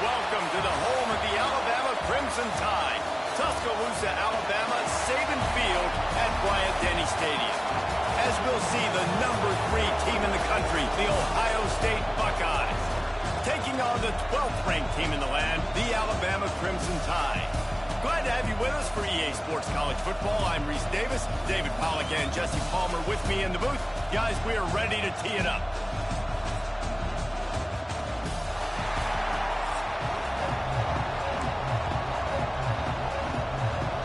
Welcome to the home of the Alabama Crimson Tide. Tuscaloosa, Alabama, Saban Field at Bryant-Denny Stadium. As we'll see, the #3 team in the country, the Ohio State Buckeyes, taking on the 12th ranked team in the land, the Alabama Crimson Tide. Glad to have you with us for EA Sports College Football. I'm Reese Davis, David Pollack and Jesse Palmer with me in the booth. Guys, we are ready to tee it up.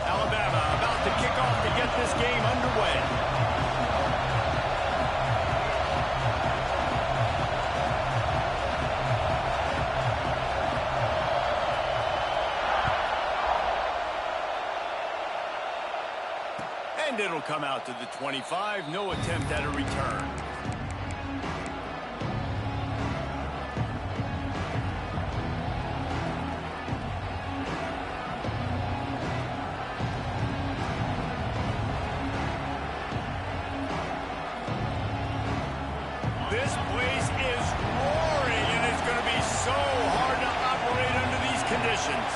Alabama about to kick off to get this game underway. And it'll come out to the 25. No attempt at a return. This place is roaring, and it's going to be so hard to operate under these conditions.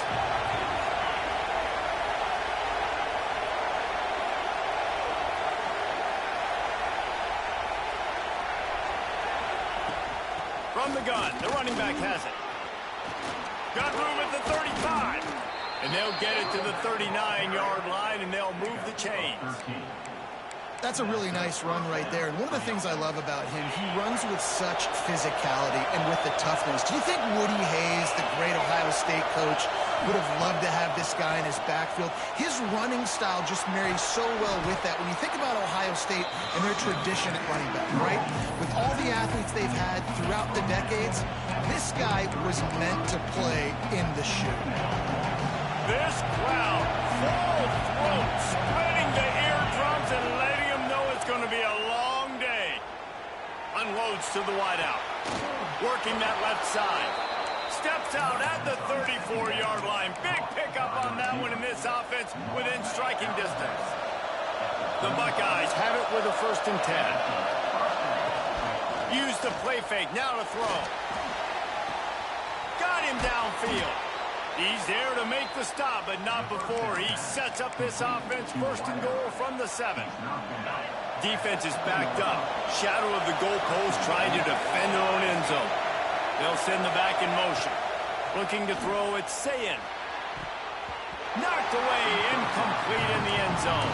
From the gun, the running back has it. Got room at the 35. And they'll get it to the 39-yard line, and they'll move the chains. That's a really nice run right there. And one of the things I love about him, he runs with such physicality and with the toughness. Do you think Woody Hayes, the great Ohio State coach, would have loved to have this guy in his backfield? His running style just marries so well with that. When you think about Ohio State and their tradition at running back, right? With all the athletes they've had throughout the decades, this guy was meant to play in the shoe. This crowd, full throat, spreading the eardrums and letting them know it's going to be a long day. Unloads to the wideout. Working that left side. Steps out at the 34-yard line. Big pickup on that one in this offense within striking distance. The Buckeyes have it with a 1st and 10. Use the play fake. Now to throw. Got him downfield. He's there to make the stop, but not before he sets up this offense. 1st and goal from the 7. Defense is backed up. Shadow of the goalpost trying to defend their own end zone. They'll send the back in motion. Looking to throw, it's Sayin. Knocked away, incomplete in the end zone.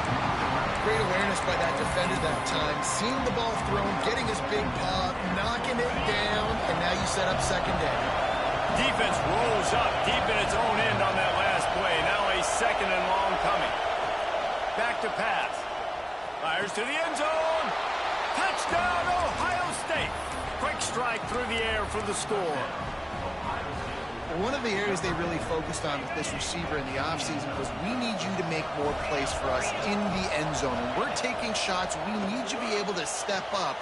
Great awareness by that defender that time. Seeing the ball thrown, getting his big paw, knocking it down, and now you set up 2nd down. Defense rolls up deep in its own end on that last play. Now a 2nd and long coming. Back to pass. Fires to the end zone. Touchdown, Ohio State. Quick strike through the air for the score. One of the areas they really focused on with this receiver in the offseason was we need you to make more plays for us in the end zone. When we're taking shots, we need you to be able to step up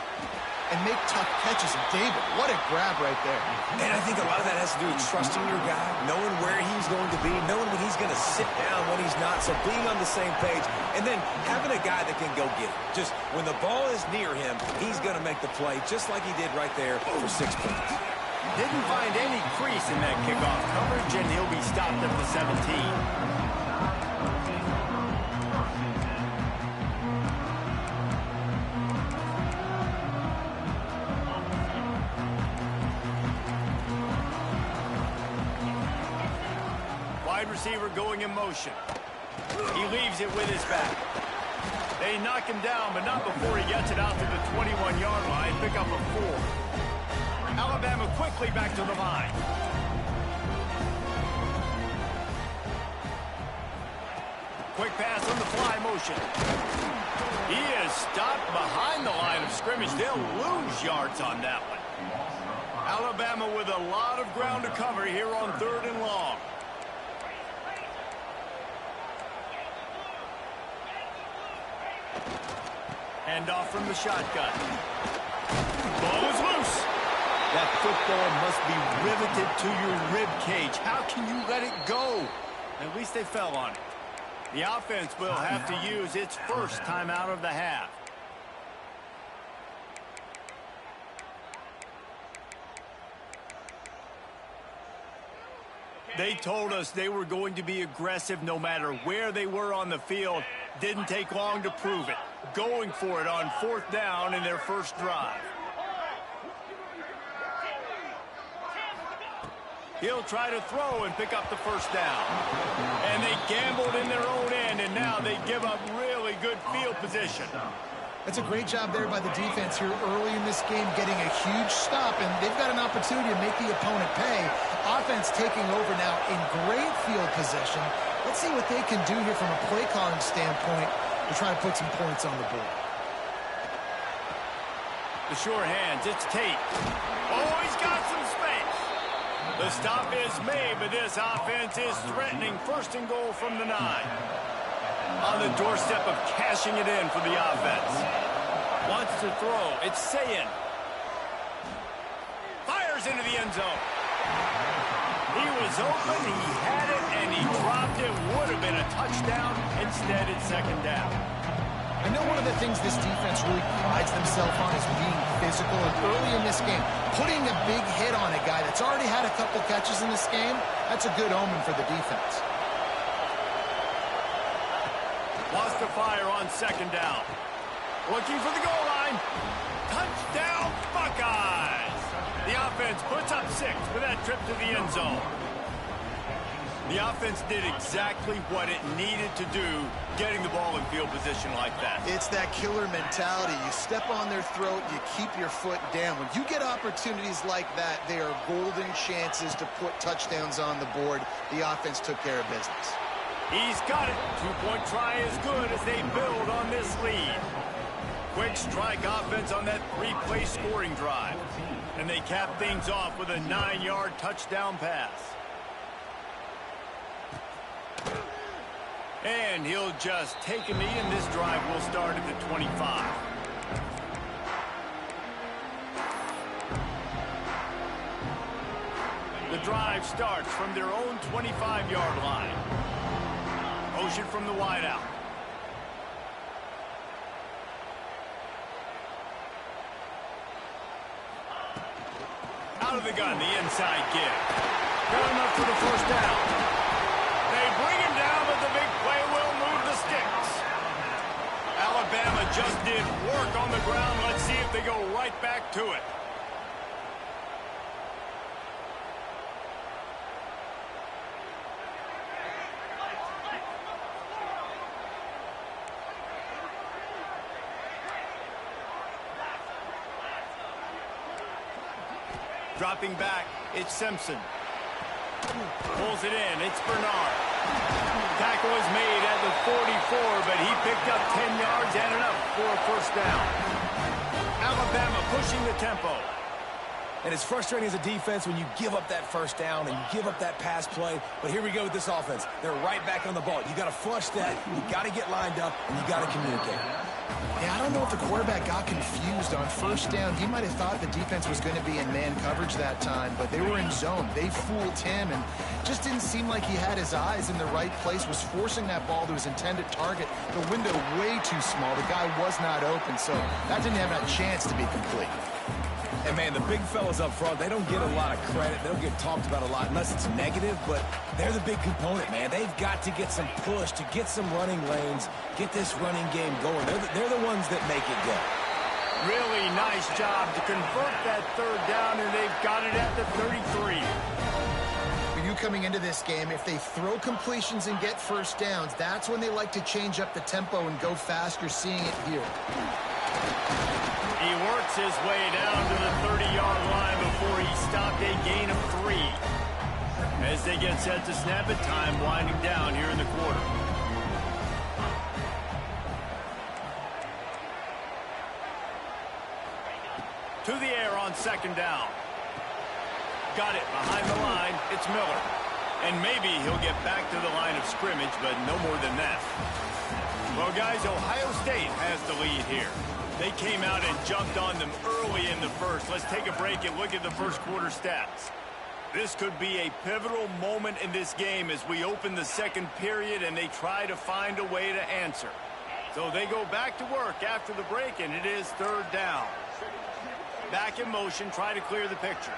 and make tough catches. And David, what a grab right there. And I think a lot of that has to do with trusting your guy, knowing where he's going to be, knowing when he's going to sit down, when he's not, so being on the same page, and then having a guy that can go get it. Just when the ball is near him, he's going to make the play, just like he did right there for 6 points. Didn't find any crease in that kickoff coverage, and he'll be stopped at the 17. Wide receiver going in motion. He leaves it with his back. They knock him down, but not before he gets it out to the 21-yard line. Pick up a 4. Alabama quickly back to the line. Quick pass on the fly motion. He is stopped behind the line of scrimmage. They'll lose yards on that one. Alabama with a lot of ground to cover here on 3rd and long. Hand off from the shotgun. Ball is loose. That football must be riveted to your rib cage. How can you let it go? At least they fell on it. The offense will have to use its first timeout of the half. They told us they were going to be aggressive no matter where they were on the field. Didn't take long to prove it. Going for it on 4th down in their first drive. He'll try to throw and pick up the first down. And they gambled in their own end, and now they give up really good field position. That's a great job there by the defense here early in this game, getting a huge stop, and they've got an opportunity to make the opponent pay. Offense taking over now in great field possession. Let's see what they can do here from a play calling standpoint to try to put some points on the board. The sure hands, it's Tate. Oh, he's got some space. The stop is made, but this offense is threatening 1st and goal from the 9. On the doorstep of cashing it in for the offense. Wants to throw. It's Sayin. Fires into the end zone. He was open, he had it, and he dropped it. Would have been a touchdown. Instead, it's 2nd down. I know one of the things this defense really prides themselves on is being physical, and early in this game, putting a big hit on a guy that's already had a couple catches in this game, that's a good omen for the defense. Wants to fire on 2nd down. Looking for the goal line. Touchdown, Buckeyes! The offense puts up 6 with that trip to the end zone. The offense did exactly what it needed to do, getting the ball in field position like that. It's that killer mentality. You step on their throat, you keep your foot down. When you get opportunities like that, they are golden chances to put touchdowns on the board. The offense took care of business. He's got it. 2-point try is good as they build on this lead. Quick strike offense on that 3-play scoring drive. And they cap things off with a 9-yard touchdown pass. And he'll just take a knee, and this drive will start at the 25. The drive starts from their own 25-yard line. Motion from the wideout. Out of the gun, the inside give. Good enough for the first down. They bring him down, but the big play will move the sticks. Alabama just did work on the ground. Let's see if they go right back to it. Dropping back, it's Simpson. Pulls it in, it's Bernard. Tackle is made at the 44, but he picked up 10 yards and enough for a first down. Alabama pushing the tempo. And it's frustrating as a defense when you give up that first down and you give up that pass play. But here we go with this offense. They're right back on the ball. You got to flush that. You got to get lined up, and you got to communicate. Yeah, I don't know if the quarterback got confused on first down. He might have thought the defense was going to be in man coverage that time, but they were in zone. They fooled him, and just didn't seem like he had his eyes in the right place, was forcing that ball to his intended target. The window way too small. The guy was not open, so that didn't have a chance to be complete. And, man, the big fellas up front, they don't get a lot of credit. They don't get talked about a lot unless it's negative, but they're the big component, man. They've got to get some push, to get some running lanes, get this running game going. They're the ones that make it go. Really nice job to convert that third down, and they've got it at the 33. For you coming into this game, if they throw completions and get first downs, that's when they like to change up the tempo and go fast. You're seeing it here. He works his way down to the 30-yard line before he stopped a gain of 3. As they get set to snap it, time winding down here in the quarter. To the air on second down. Got it behind the line. It's Miller. And maybe he'll get back to the line of scrimmage, but no more than that. Well, guys, Ohio State has the lead here. They came out and jumped on them early in the first. Let's take a break and look at the first quarter stats. This could be a pivotal moment in this game as we open the second period and they try to find a way to answer. So they go back to work after the break, and it is third down. Back in motion, try to clear the picture.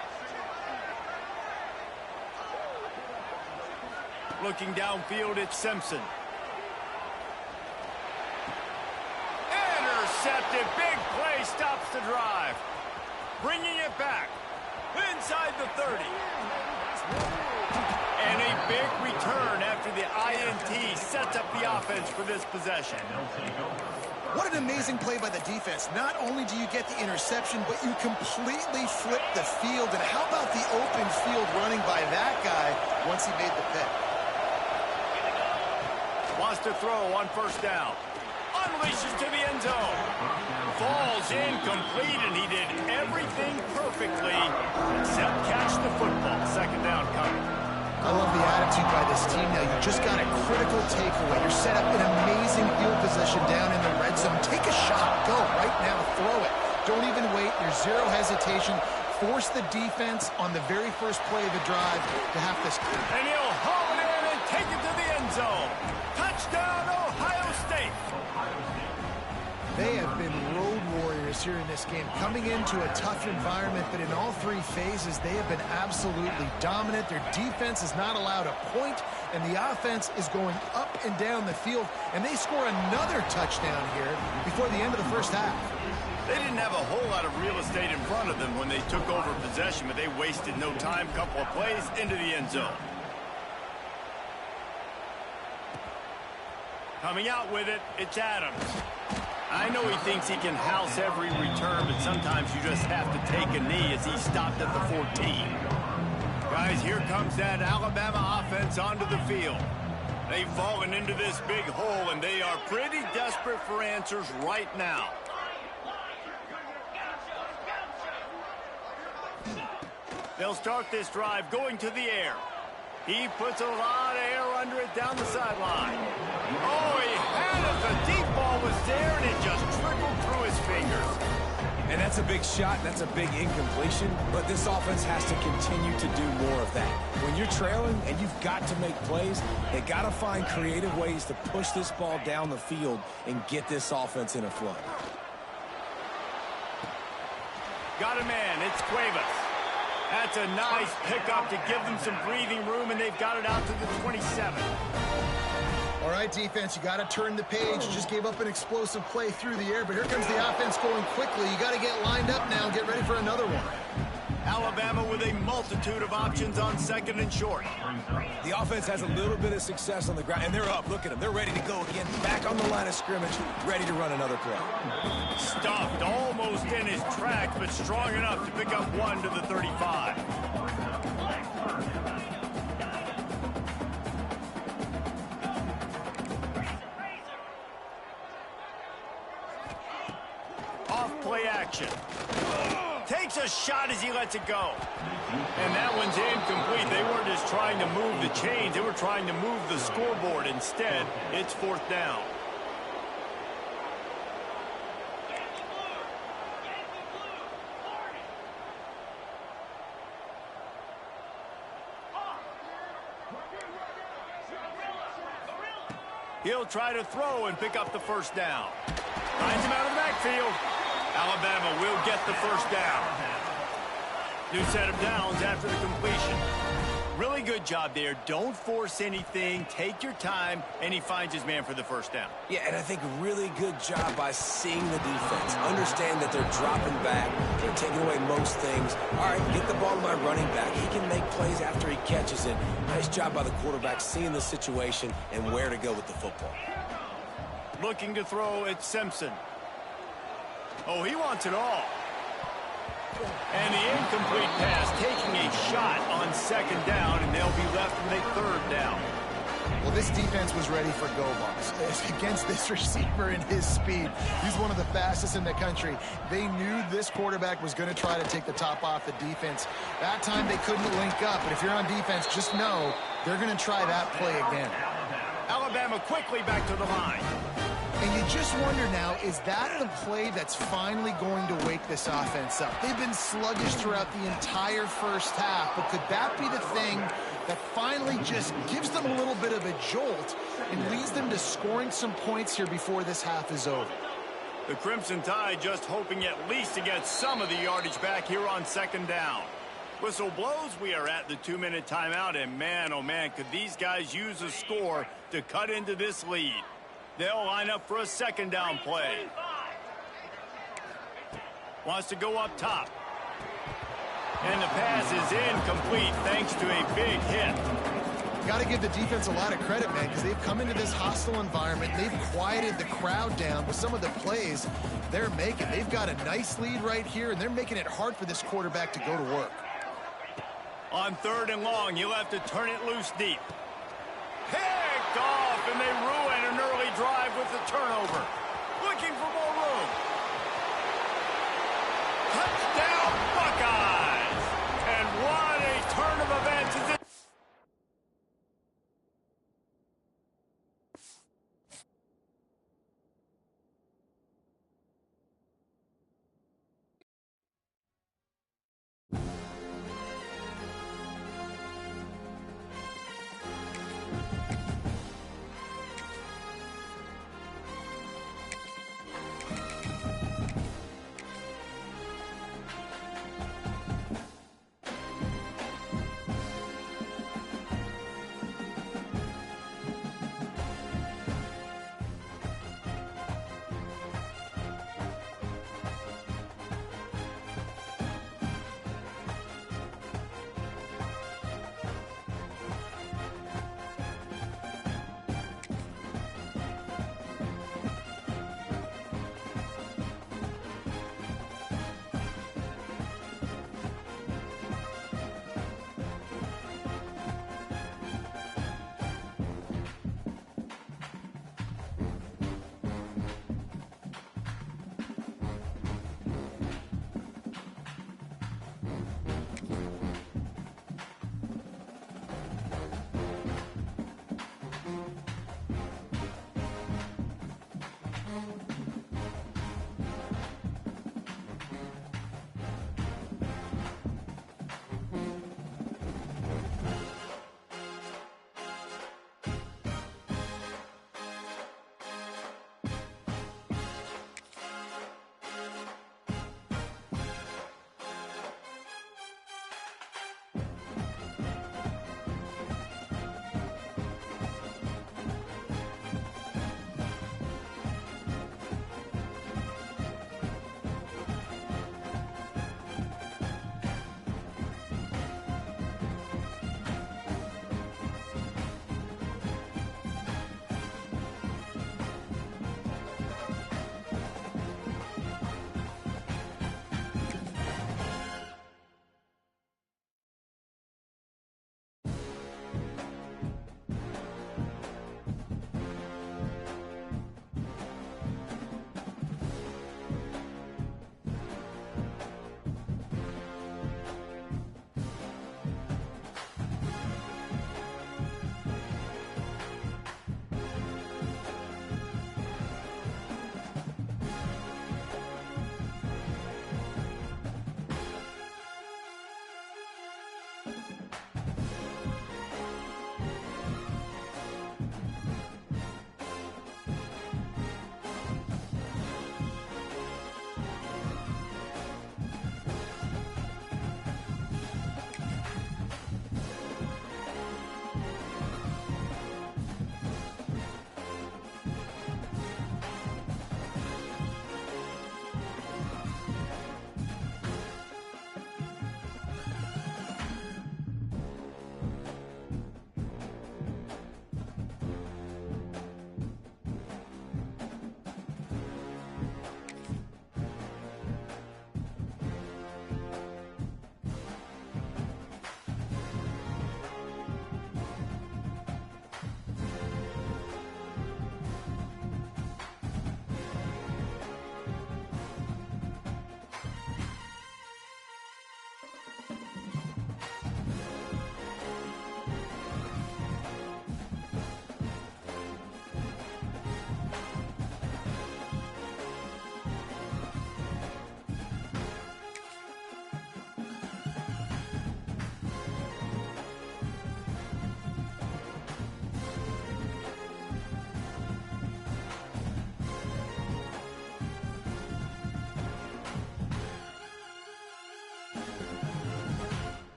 Looking downfield, it's Simpson. Intercepted. Big play stops the drive. Bringing it back. Inside the 30. And a big return after the INT sets up the offense for this possession. What an amazing play by the defense. Not only do you get the interception, but you completely flip the field. And how about the open field running by that guy once he made the pick? Wants to throw on first down. Unleashes to the end zone. Falls incomplete, and he did everything perfectly except catch the football. Second down coming. I love the attitude by this team now. You just got a critical takeaway. You're set up in amazing field position down in the red zone. Take a shot. Go right now. Throw it. Don't even wait. There's zero hesitation. Force the defense on the very first play of the drive to have this. And he'll haul it in and take it to the end zone. Touchdown, Ohio State. They have been road warriors here in this game, coming into a tough environment, but in all three phases, they have been absolutely dominant. Their defense is not allowed a point, and the offense is going up and down the field, and they score another touchdown here before the end of the first half. They didn't have a whole lot of real estate in front of them when they took over possession, but they wasted no time. Couple of plays into the end zone. Coming out with it, it's Adams. I know he thinks he can house every return, but sometimes you just have to take a knee as he stopped at the 14. Guys, here comes that Alabama offense onto the field. They've fallen into this big hole, and they are pretty desperate for answers right now. They'll start this drive going to the air. He puts a lot of air under it down the sideline. Oh, he had it. The deep ball was there, and it just trickled through his fingers. And that's a big shot. That's a big incompletion. But this offense has to continue to do more of that. When you're trailing and you've got to make plays, they got to find creative ways to push this ball down the field and get this offense in a flow. Got a man. It's Chrimmas. That's a nice pickup to give them some breathing room, and they've got it out to the 27. All right, defense, you got to turn the page. You just gave up an explosive play through the air, but here comes the offense going quickly. You got to get lined up now and get ready for another one. Alabama with a multitude of options on second and short. The offense has a little bit of success on the ground, and they're up. Look at them. They're ready to go again. Back on the line of scrimmage, ready to run another play. Stuffed almost in his tracks, but strong enough to pick up one to the 35. Off play action. Takes a shot as he lets it go. And that one's incomplete. They weren't just trying to move the chains. They were trying to move the scoreboard. Instead, it's fourth down. He'll try to throw and pick up the first down. Finds him out of the backfield. Alabama will get the first down. New set of downs after the completion. Really good job there. Don't force anything. Take your time, and he finds his man for the first down. Yeah, and I think really good job by seeing the defense. Understand that they're dropping back. They're taking away most things. All right, get the ball to my running back. He can make plays after he catches it. Nice job by the quarterback seeing the situation and where to go with the football. Looking to throw, it's Simpson. Oh, he wants it all. And the incomplete pass taking a shot on second down, and they'll be left with a third down. Well, this defense was ready for go balls. Against this receiver and his speed, he's one of the fastest in the country. They knew this quarterback was going to try to take the top off the defense. That time they couldn't link up, but if you're on defense, just know they're going to try that play again. Alabama quickly back to the line. And you just wonder now, is that the play that's finally going to wake this offense up? They've been sluggish throughout the entire first half, but could that be the thing that finally just gives them a little bit of a jolt and leads them to scoring some points here before this half is over? The Crimson Tide just hoping at least to get some of the yardage back here on second down. Whistle blows, we are at the 2-minute timeout, and man, oh man, could these guys use a score to cut into this lead. They'll line up for a second down play. Wants to go up top. And the pass is incomplete thanks to a big hit. Got to give the defense a lot of credit, man, because they've come into this hostile environment. They've quieted the crowd down with some of the plays they're making. They've got a nice lead right here, and they're making it hard for this quarterback to go to work. On 3rd and long, you'll have to turn it loose deep. Picked off, and they ruin an early drive with the turnover. Looking for more room. Touchdown, Buckeyes! And what a turn of events is it?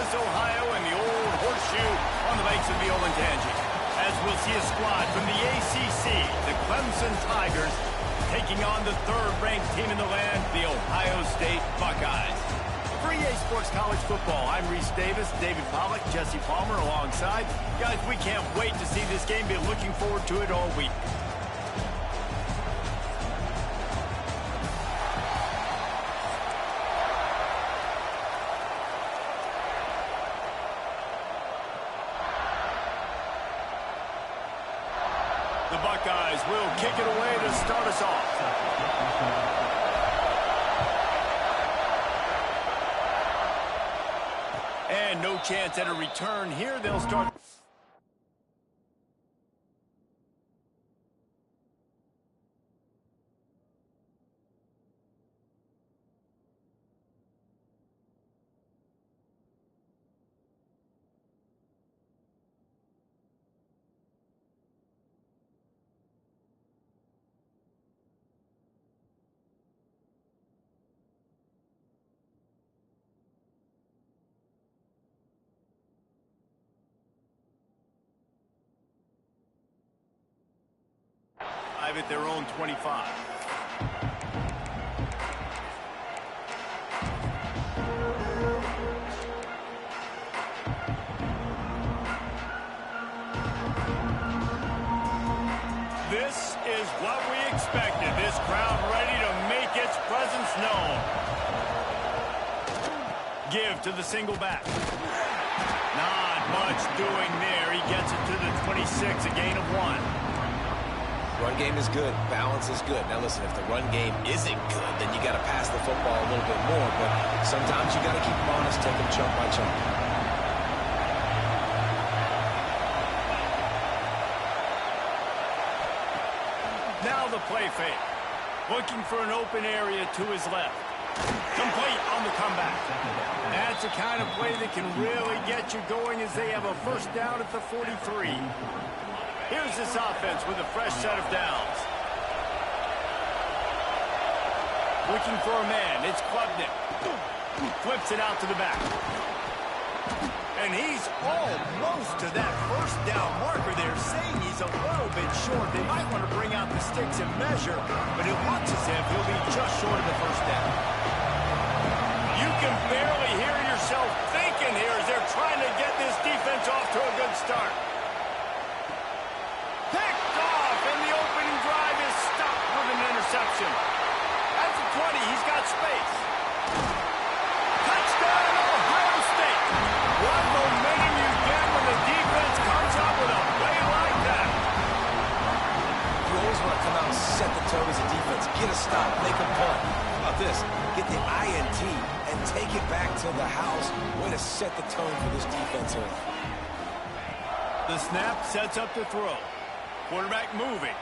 Columbus, Ohio, and the old horseshoe on the banks of the Olentangy. As we'll see a squad from the ACC, the Clemson Tigers, taking on the third-ranked team in the land, the Ohio State Buckeyes. For EA Sports College Football, I'm Reese Davis, David Pollack, Jesse Palmer alongside. Guys, we can't wait to see this game. Been looking forward to it all week. The Buckeyes will kick it away to start us off. And no chance at a return here. They'll start. At their own 25. This is what we expected. This crowd ready to make its presence known. Give to the single back. Not much doing there. He gets it to the 26, a gain of 1. Run game is good. Balance is good. Now, listen, if the run game isn't good, then you got to pass the football a little bit more. But sometimes you got to keep them honest, take them chunk by chunk. Now the play fake. Looking for an open area to his left. Complete on the comeback. That's the kind of play that can really get you going as they have a first down at the 43. Here's this offense with a fresh set of downs. Looking for a man. It's Klubnik. Flips it out to the back. And he's almost to that first down marker there, saying he's a little bit short. They might want to bring out the sticks and measure, but it looks as if he'll be just short of the first down. You can barely hear yourself thinking here as they're trying to get this defense off to a good start. Interception. That's a 20. He's got space. Touchdown, Ohio State. What momentum you get when the defense comes up with a play like that. You always want to come out and set the tone as a defense. Get a stop, make a punt. How about this? Get the INT and take it back to the house. Way to set the tone for this defense here. The snap sets up the throw. Quarterback moving.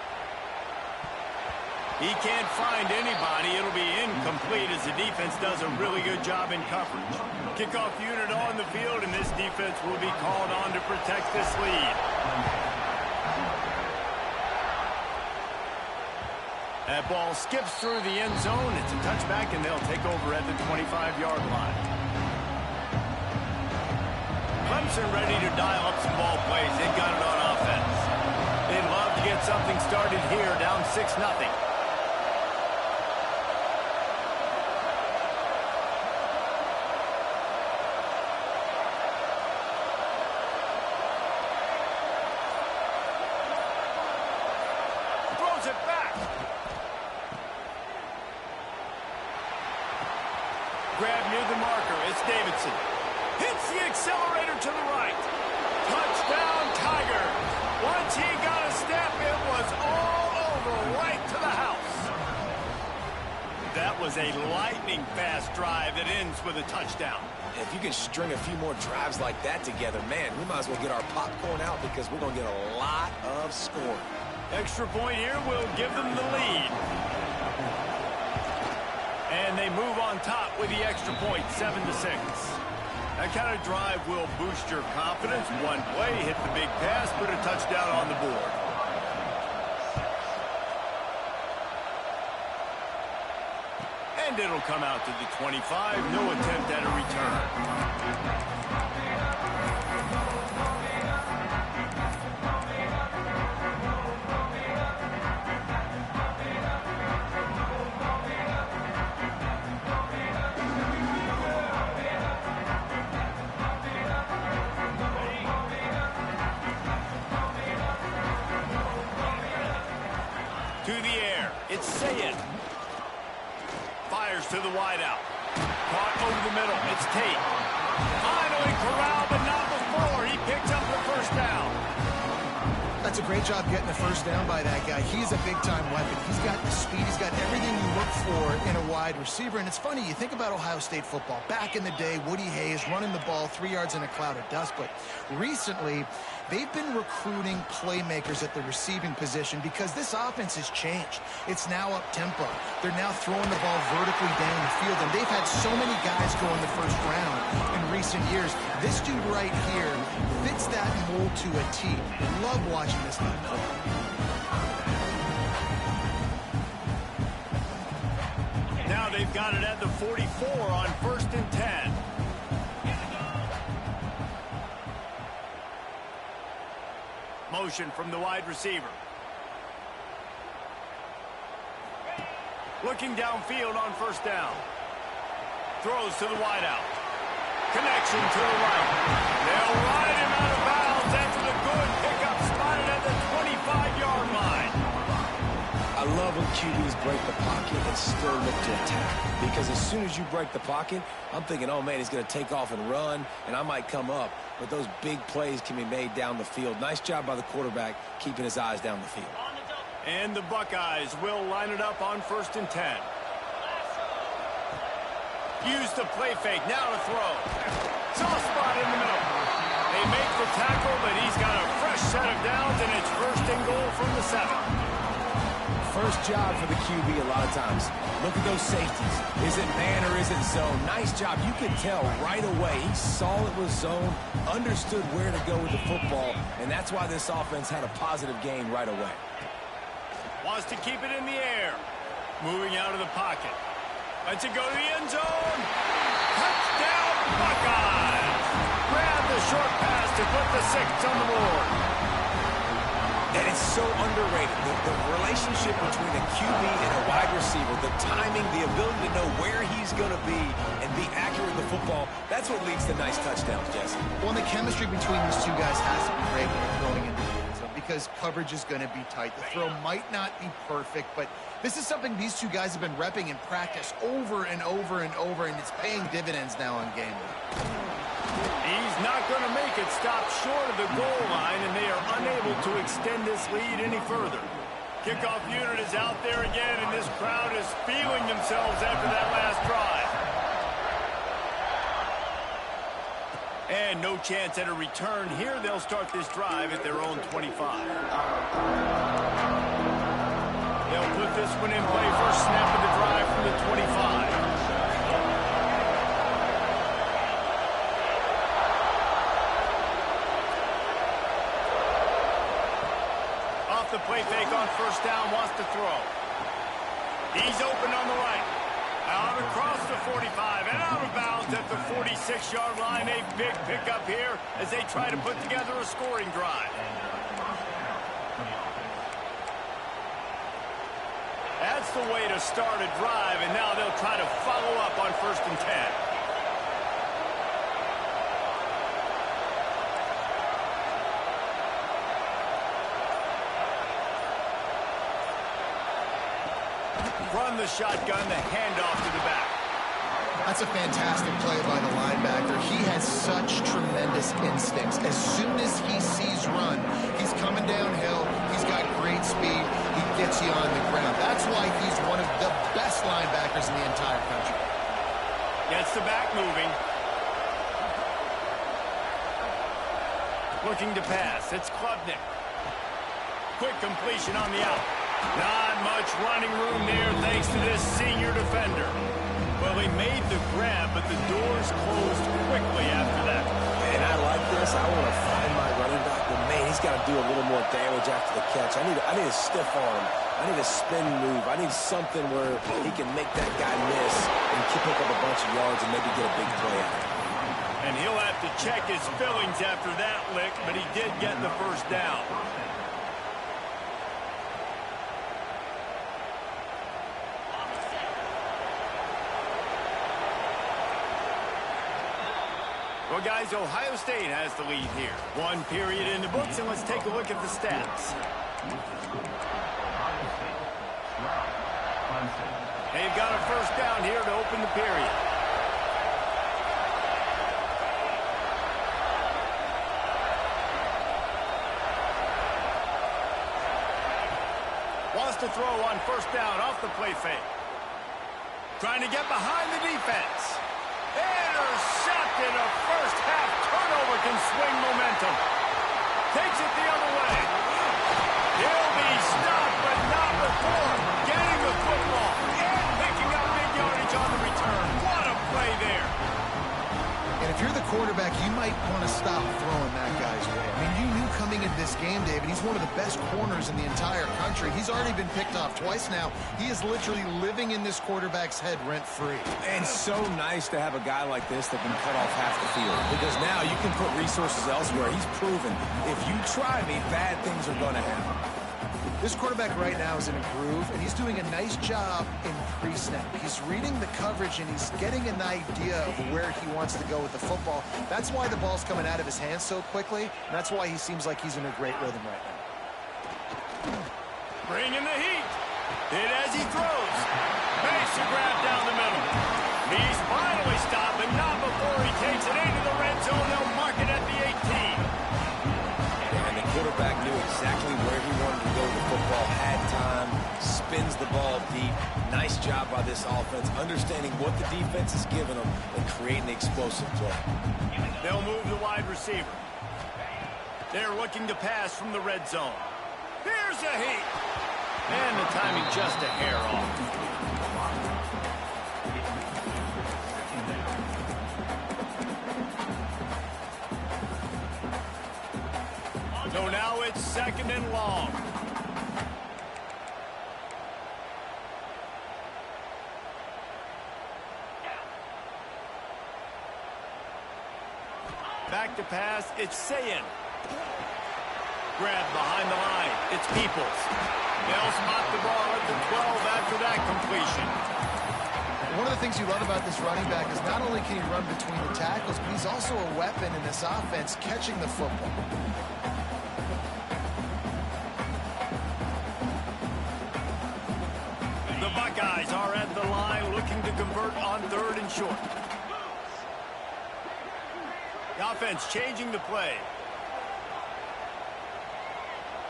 He can't find anybody. It'll be incomplete as the defense does a really good job in coverage. Kickoff unit on the field, and this defense will be called on to protect this lead. That ball skips through the end zone. It's a touchback, and they'll take over at the 25-yard line. Clemson ready to dial up some ball plays. They've got it on offense. They'd love to get something started here, down 6-0. It back. Grab near the marker. It's Davidson. Hits the accelerator to the right. Touchdown, Tigers. Once he got a step, it was all over right to the house. That was a lightning-fast drive that ends with a touchdown. If you can string a few more drives like that together, man, we might as well get our popcorn out because we're going to get a lot of scoring. Extra point here will give them the lead. And they move on top with the extra point, 7-6. That kind of drive will boost your confidence. One play, hit the big pass, put a touchdown on the board. And it'll come out to the 25. No attempt at a return. to the air. It's Sayed. Fires to the wideout. Caught over the middle. It's Tate. Finally corralled, but not before. He picks up the first down. That's a great job getting the first down by that guy. He's a big-time weapon. He's got the speed. He's got everything you look for in a wide receiver. And it's funny, you think about Ohio State football. Back in the day, Woody Hayes running the ball 3 yards in a cloud of dust. But recently, they've been recruiting playmakers at the receiving position because this offense has changed. It's now up-tempo. They're now throwing the ball vertically down the field. And they've had so many guys go in the first round in recent years. This dude right here fits that mold to a T. Love watching this guy play. Now they've got it at the 44 on 1st and 10. Motion from the wide receiver. Looking downfield on 1st down. Throws to the wideout. Connection to the right. They'll ride him out of bounds after the good pickup spotted at the 25-yard line. I love when QBs break the pocket and still look to attack. Because as soon as you break the pocket, I'm thinking, oh, man, he's going to take off and run, and I might come up. But those big plays can be made down the field. Nice job by the quarterback keeping his eyes down the field. And the Buckeyes will line it up on 1st and 10. Use the play fake, now to throw. Soft spot in the middle. They make the tackle, but he's got a fresh set of downs, and it's 1st and goal from the 7. First job for the QB a lot of times. Look at those safeties. Is it man or is it zone? Nice job. You can tell right away. He saw it was zone, understood where to go with the football, and that's why this offense had a positive gain right away. Wants to keep it in the air. Moving out of the pocket. Lets it go to the end zone. Touchdown, Buckeyes. Grab the short pass to put the 6 on the board. And it's so underrated. The relationship between a QB and a wide receiver, the timing, the ability to know where he's going to be and be accurate with the football, that's what leads to nice touchdowns, Jesse. Well, the chemistry between these two guys has to be great when they're throwing into the end zone because coverage is going to be tight. The throw might not be perfect, but this is something these two guys have been repping in practice over and over and over, and it's paying dividends now on game day. He's not going to make it stop short of the goal line, and they are unable to extend this lead any further. Kickoff unit is out there again, and this crowd is feeling themselves after that last drive. And no chance at a return here. They'll start this drive at their own 25. They'll put this one in play. First snap of the drive from the 25. The play fake on 1st down, wants to throw. He's open on the right. Out across the 45 and out of bounds at the 46-yard line. A big pickup here as they try to put together a scoring drive. That's the way to start a drive, and now they'll try to follow up on 1st and 10. Run the shotgun, the handoff to the back. That's a fantastic play by the linebacker. He has such tremendous instincts. As soon as he sees run, he's coming downhill. He's got great speed. He gets you on the ground. That's why he's one of the best linebackers in the entire country. Gets the back moving. Looking to pass. It's Klubnik. Quick completion on the out. Not much running room there thanks to this senior defender. Well, he made the grab, but the doors closed quickly after that. And I like this. I want to find my running back, but man, he's got to do a little more damage after the catch. I need a stiff arm. I need a spin move. I need something where he can make that guy miss and pick up a bunch of yards and maybe get a big play out of it. And he'll have to check his fillings after that lick, but he did get the first down. Well, guys, Ohio State has the lead here. One period in the books, and let's take a look at the stats. They've got a first down here to open the period. Wants to throw on first down off the play fake. Trying to get behind the defense. Intercepted. A first half turnover can swing momentum. Takes it the other way. He'll be stopped, but not before getting the football and picking up big yardage on the return. What a play there. And if you're the quarterback, you might want to stop throwing that guy's way. I mean, you knew coming into this game, David, he's one of the best corners in the entire country. He's already been picked off twice now. He is literally living in this quarterback's head rent-free. And so nice to have a guy like this that can cut off half the field. Because now you can put resources elsewhere. He's proven if you try me, bad things are going to happen. This quarterback right now is in a groove, and he's doing a nice job in pre-snap. He's reading the coverage, and he's getting an idea of where he wants to go with the football. That's why the ball's coming out of his hands so quickly, and that's why he seems like he's in a great rhythm right now. Bringing the heat. Hit as he throws. Makes a grab down the middle. He's finally stopped, but not before he takes it into the red zone. They'll mark it at the 18. And the quarterback knew exactly where he wanted to go with the football, had time, spins the ball deep. Nice job by this offense, understanding what the defense is giving them and creating the explosive play. They'll move the wide receiver. They're looking to pass from the red zone. Here's a heat. And the timing just a hair off. So now it's second and long. Back to pass, it's Sayin. Grab behind the line, it's Peoples. They'll spot the ball at the 12 after that completion. One of the things you love about this running back is not only can he run between the tackles, but he's also a weapon in this offense catching the football. The Buckeyes are at the line looking to convert on third and short. The offense changing the play.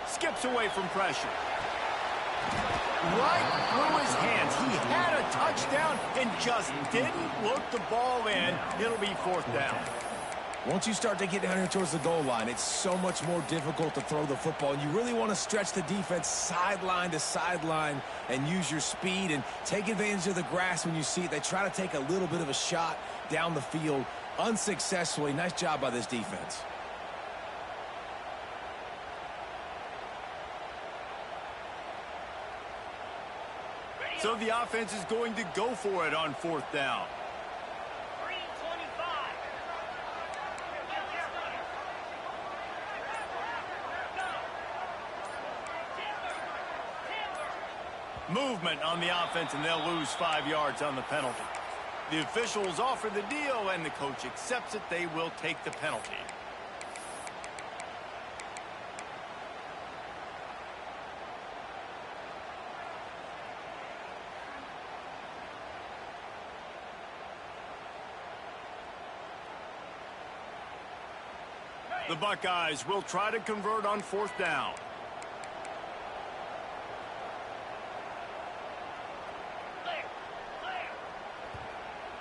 Skips away from pressure. Right through his hands. He had a touchdown and just didn't look the ball in. It'll be fourth down. Once you start to get down here towards the goal line, it's so much more difficult to throw the football. And you really want to stretch the defense sideline to sideline and use your speed and take advantage of the grass when you see it. They try to take a little bit of a shot down the field unsuccessfully. Nice job by this defense. So the offense is going to go for it on fourth down. Movement on the offense, and they'll lose 5 yards on the penalty. The officials offer the deal, and the coach accepts it. They will take the penalty. The Buckeyes will try to convert on fourth down.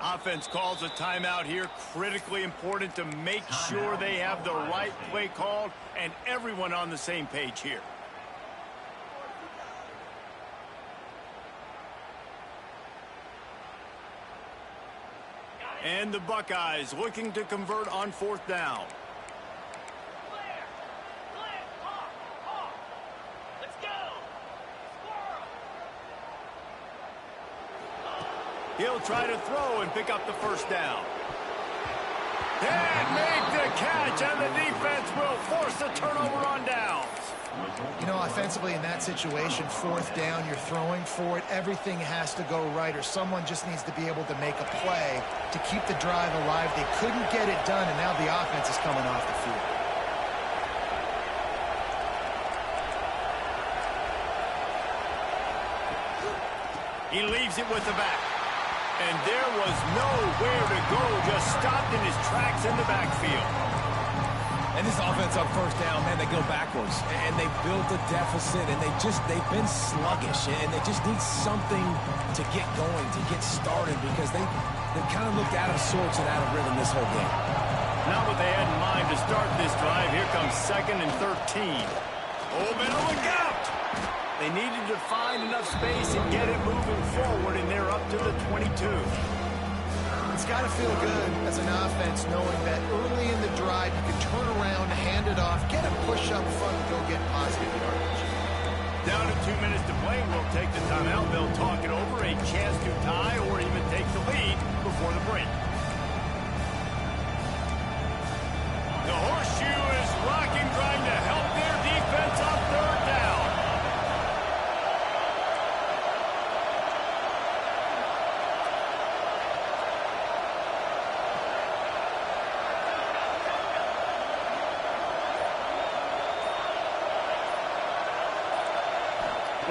Offense calls a timeout here. Critically important to make sure they have the right play called and everyone on the same page here. And the Buckeyes looking to convert on fourth down. He'll try to throw and pick up the first down. And make the catch, and the defense will force a turnover on downs. You know, offensively in that situation, fourth down, you're throwing for it. Everything has to go right, or someone just needs to be able to make a play to keep the drive alive. They couldn't get it done, and now the offense is coming off the field. He leaves it with the back. And there was nowhere to go, just stopped in his tracks in the backfield. And this offense on first down, man, they go backwards. And they built a deficit, and they've been sluggish. And they just need something to get going, to get started, because they kind of looked out of sorts and out of rhythm this whole game. Not what they had in mind to start this drive. Here comes 2nd and 13. Oh, better look out! They needed to find enough space and get it moving forward, and they're up to the 22. It's got to feel good as an offense knowing that early in the drive you can turn around, hand it off, get a push up front, and go get positive yardage. Down to 2 minutes to play. We'll take the timeout. They'll talk it over, a chance to tie or even take the lead before the break. The horseshoe is rocking, trying to help their defense on 3rd down.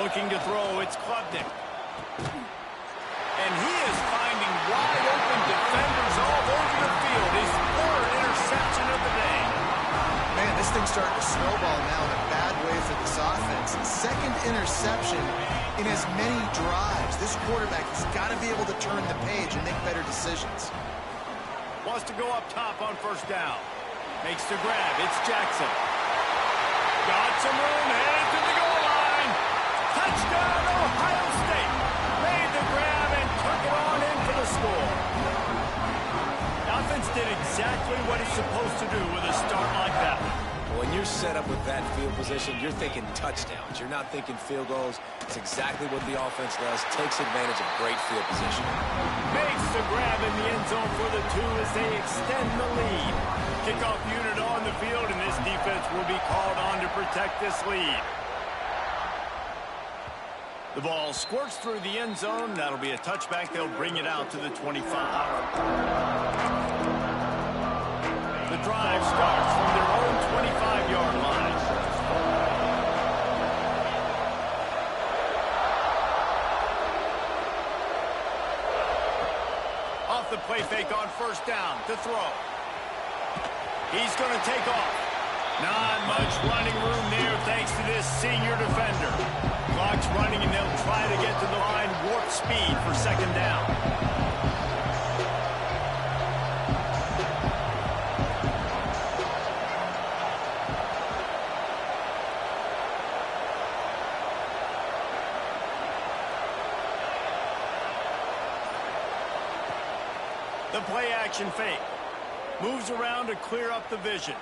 Looking to throw, it's Klubnik. And he is finding wide open defenders all over the field. His 3rd interception of the day. Man, this thing's starting to snowball now in a bad way for this offense. 2nd interception in as many drives. This quarterback has got to be able to turn the page and make better decisions. Wants to go up top on 1st down. Makes the grab. It's Jackson. Got some room, headed to the goal line. Touchdown, Ohio State. Made the grab and took it on in for the score. The offense did exactly what it's supposed to do with a start like that. When you're set up with that field position, you're thinking touchdowns. You're not thinking field goals. It's exactly what the offense does. Takes advantage of great field position. Makes the grab in the end zone for the 2 as they extend the lead. Kickoff unit on the field, and this defense will be called on to protect this lead. The ball squirts through the end zone. That'll be a touchback. They'll bring it out to the 25. The drive starts from their own 25-yard line. Off the play fake on 1st down to throw. He's going to take off. Not much running room there thanks to this senior defender. Clock's running, and they'll try to get to the line warp speed for 2nd down. The play action fake. Moves around to clear up the vision.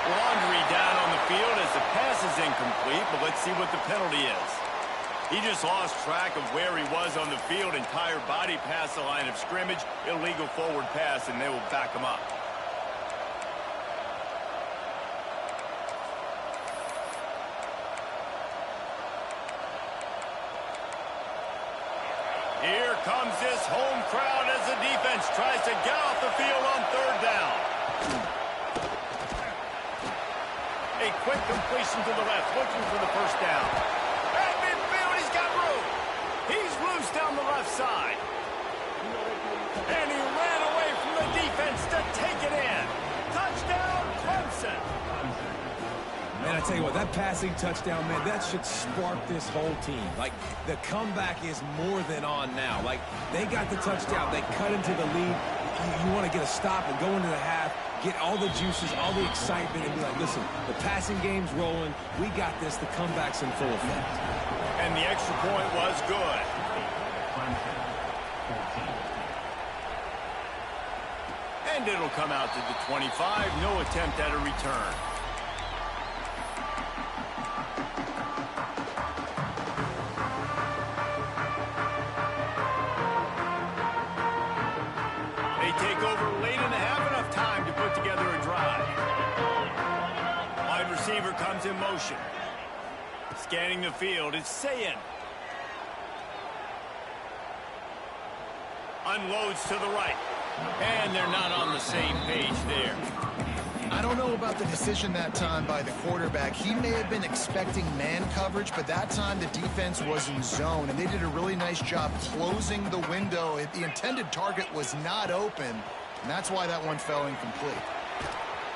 Laundry down on the field as the pass is incomplete, but let's see what the penalty is. He just lost track of where he was on the field. Entire body past the line of scrimmage. Illegal forward pass, and they will back him up. Here comes this home crowd as the defense tries to get off the field on 3rd down. A quick completion to the left, looking for the 1st down. At midfield, he's got room. He's loose down the left side. And he ran away from the defense to take it in. Touchdown, Clemson. Man, I tell you what, that passing touchdown, man, that should spark this whole team. Like, the comeback is more than on now. Like, they got the touchdown. They cut into the lead. You want to get a stop and go into the half, get all the juices, all the excitement, and be like, listen, the passing game's rolling. We got this. The comeback's in full effect. And the extra point was good. And it'll come out to the 25. No attempt at a return. Take over late in the half, enough time to put together a drive. Wide receiver comes in motion. Scanning the field, it's Sayin. Unloads to the right. And they're not on the same page there. I don't know about the decision that time by the quarterback. He may have been expecting man coverage, but that time the defense was in zone, and they did a really nice job closing the window. The intended target was not open, and that's why that one fell incomplete.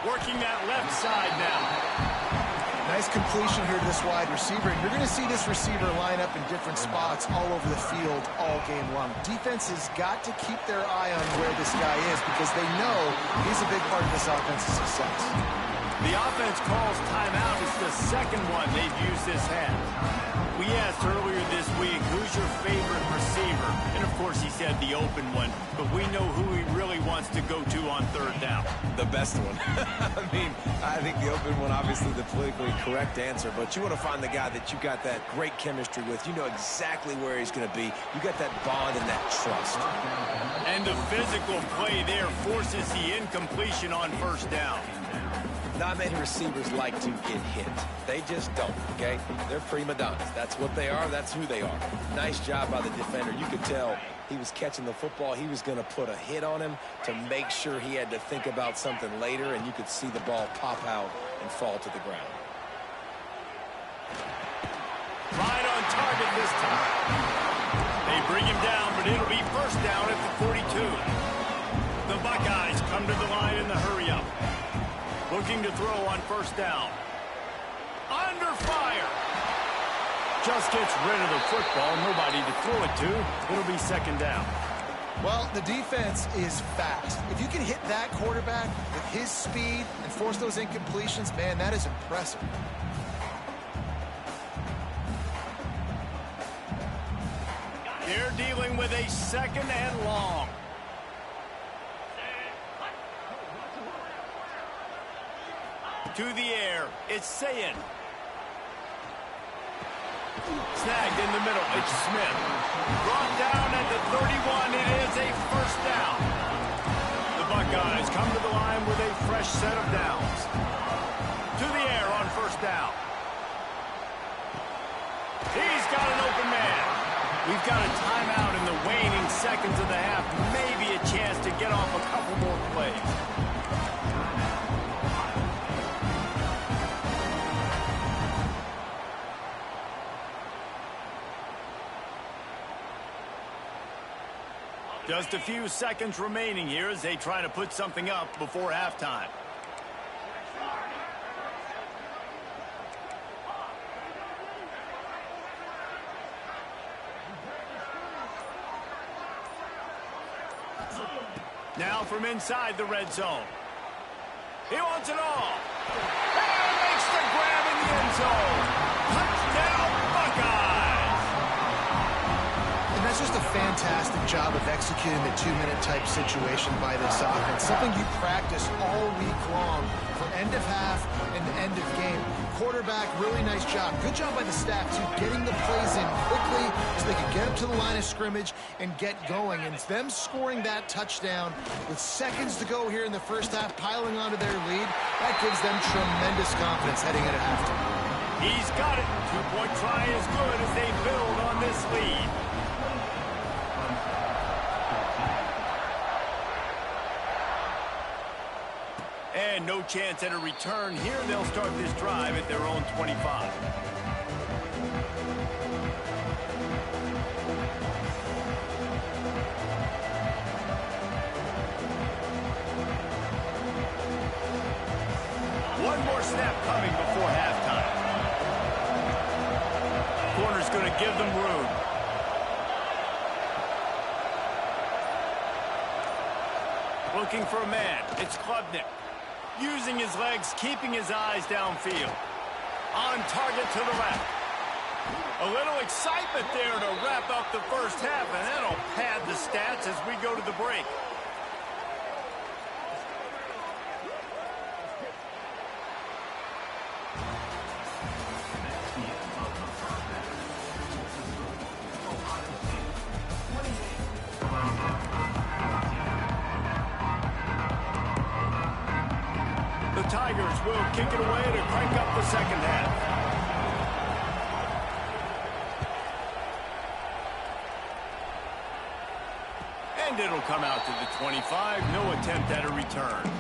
Working that left side now. Nice completion here to this wide receiver, and you're going to see this receiver line up in different spots all over the field all game long. Defense has got to keep their eye on where this guy is because they know he's a big part of this offense's success. The offense calls timeout. It's the second one they've used this half. We asked earlier this week, who's your favorite receiver? And, of course, he said the open one, but we know who he really wants to go to on third down. The best one. I mean, I think the open one, obviously the politically correct answer, but you want to find the guy that you got that great chemistry with. You know exactly where he's going to be. You got that bond and that trust. And the physical play there forces the incompletion on first down. Not many receivers like to get hit. They just don't, okay? They're prima donnas. That's what they are. That's who they are. Nice job by the defender. You could tell he was catching the football. He was going to put a hit on him to make sure he had to think about something later, and you could see the ball pop out and fall to the ground. Right on target this time. They bring him down, but it'll be first down at the 42. The Buckeyes come to the line in the hurry-up. Looking to throw on first down. Under fire. Just gets rid of the football. Nobody to throw it to. It'll be second down. Well, the defense is fast. If you can hit that quarterback with his speed and force those incompletions, man, that is impressive. They're dealing with a second and long. To the air, it's Sayin. Snagged in the middle, it's Smith. Brought down at the 31, it is a first down. The Buckeyes come to the line with a fresh set of downs. To the air on first down. He's got an open man. We've got a timeout in the waning seconds of the half. Maybe a chance to get off a couple more plays. Just a few seconds remaining here as they try to put something up before halftime. Now from inside the red zone. He wants it all. And makes the grab in the end zone. Touchdown, Buckeyes! And that's just a fantastic job of executing the two-minute type situation by this offense. Something you practice all week long for end of half and end of game. Quarterback, really nice job. Good job by the staff, too, getting the plays in quickly so they can get up to the line of scrimmage and get going. And it's them scoring that touchdown with seconds to go here in the first half, piling onto their lead. That gives them tremendous confidence heading into halftime. He's got it. Two-point try is good as they build on this lead. And no chance at a return here. They'll start this drive at their own 25. One more snap coming before halftime. Corner's going to give them room. Looking for a man. It's Klubnik. Using his legs, keeping his eyes downfield. On target to the left. A little excitement there to wrap up the first half, and that'll pad the stats as we go to the break. The Tigers will kick it away to crank up the second half. And it'll come out to the 25. No attempt at a return.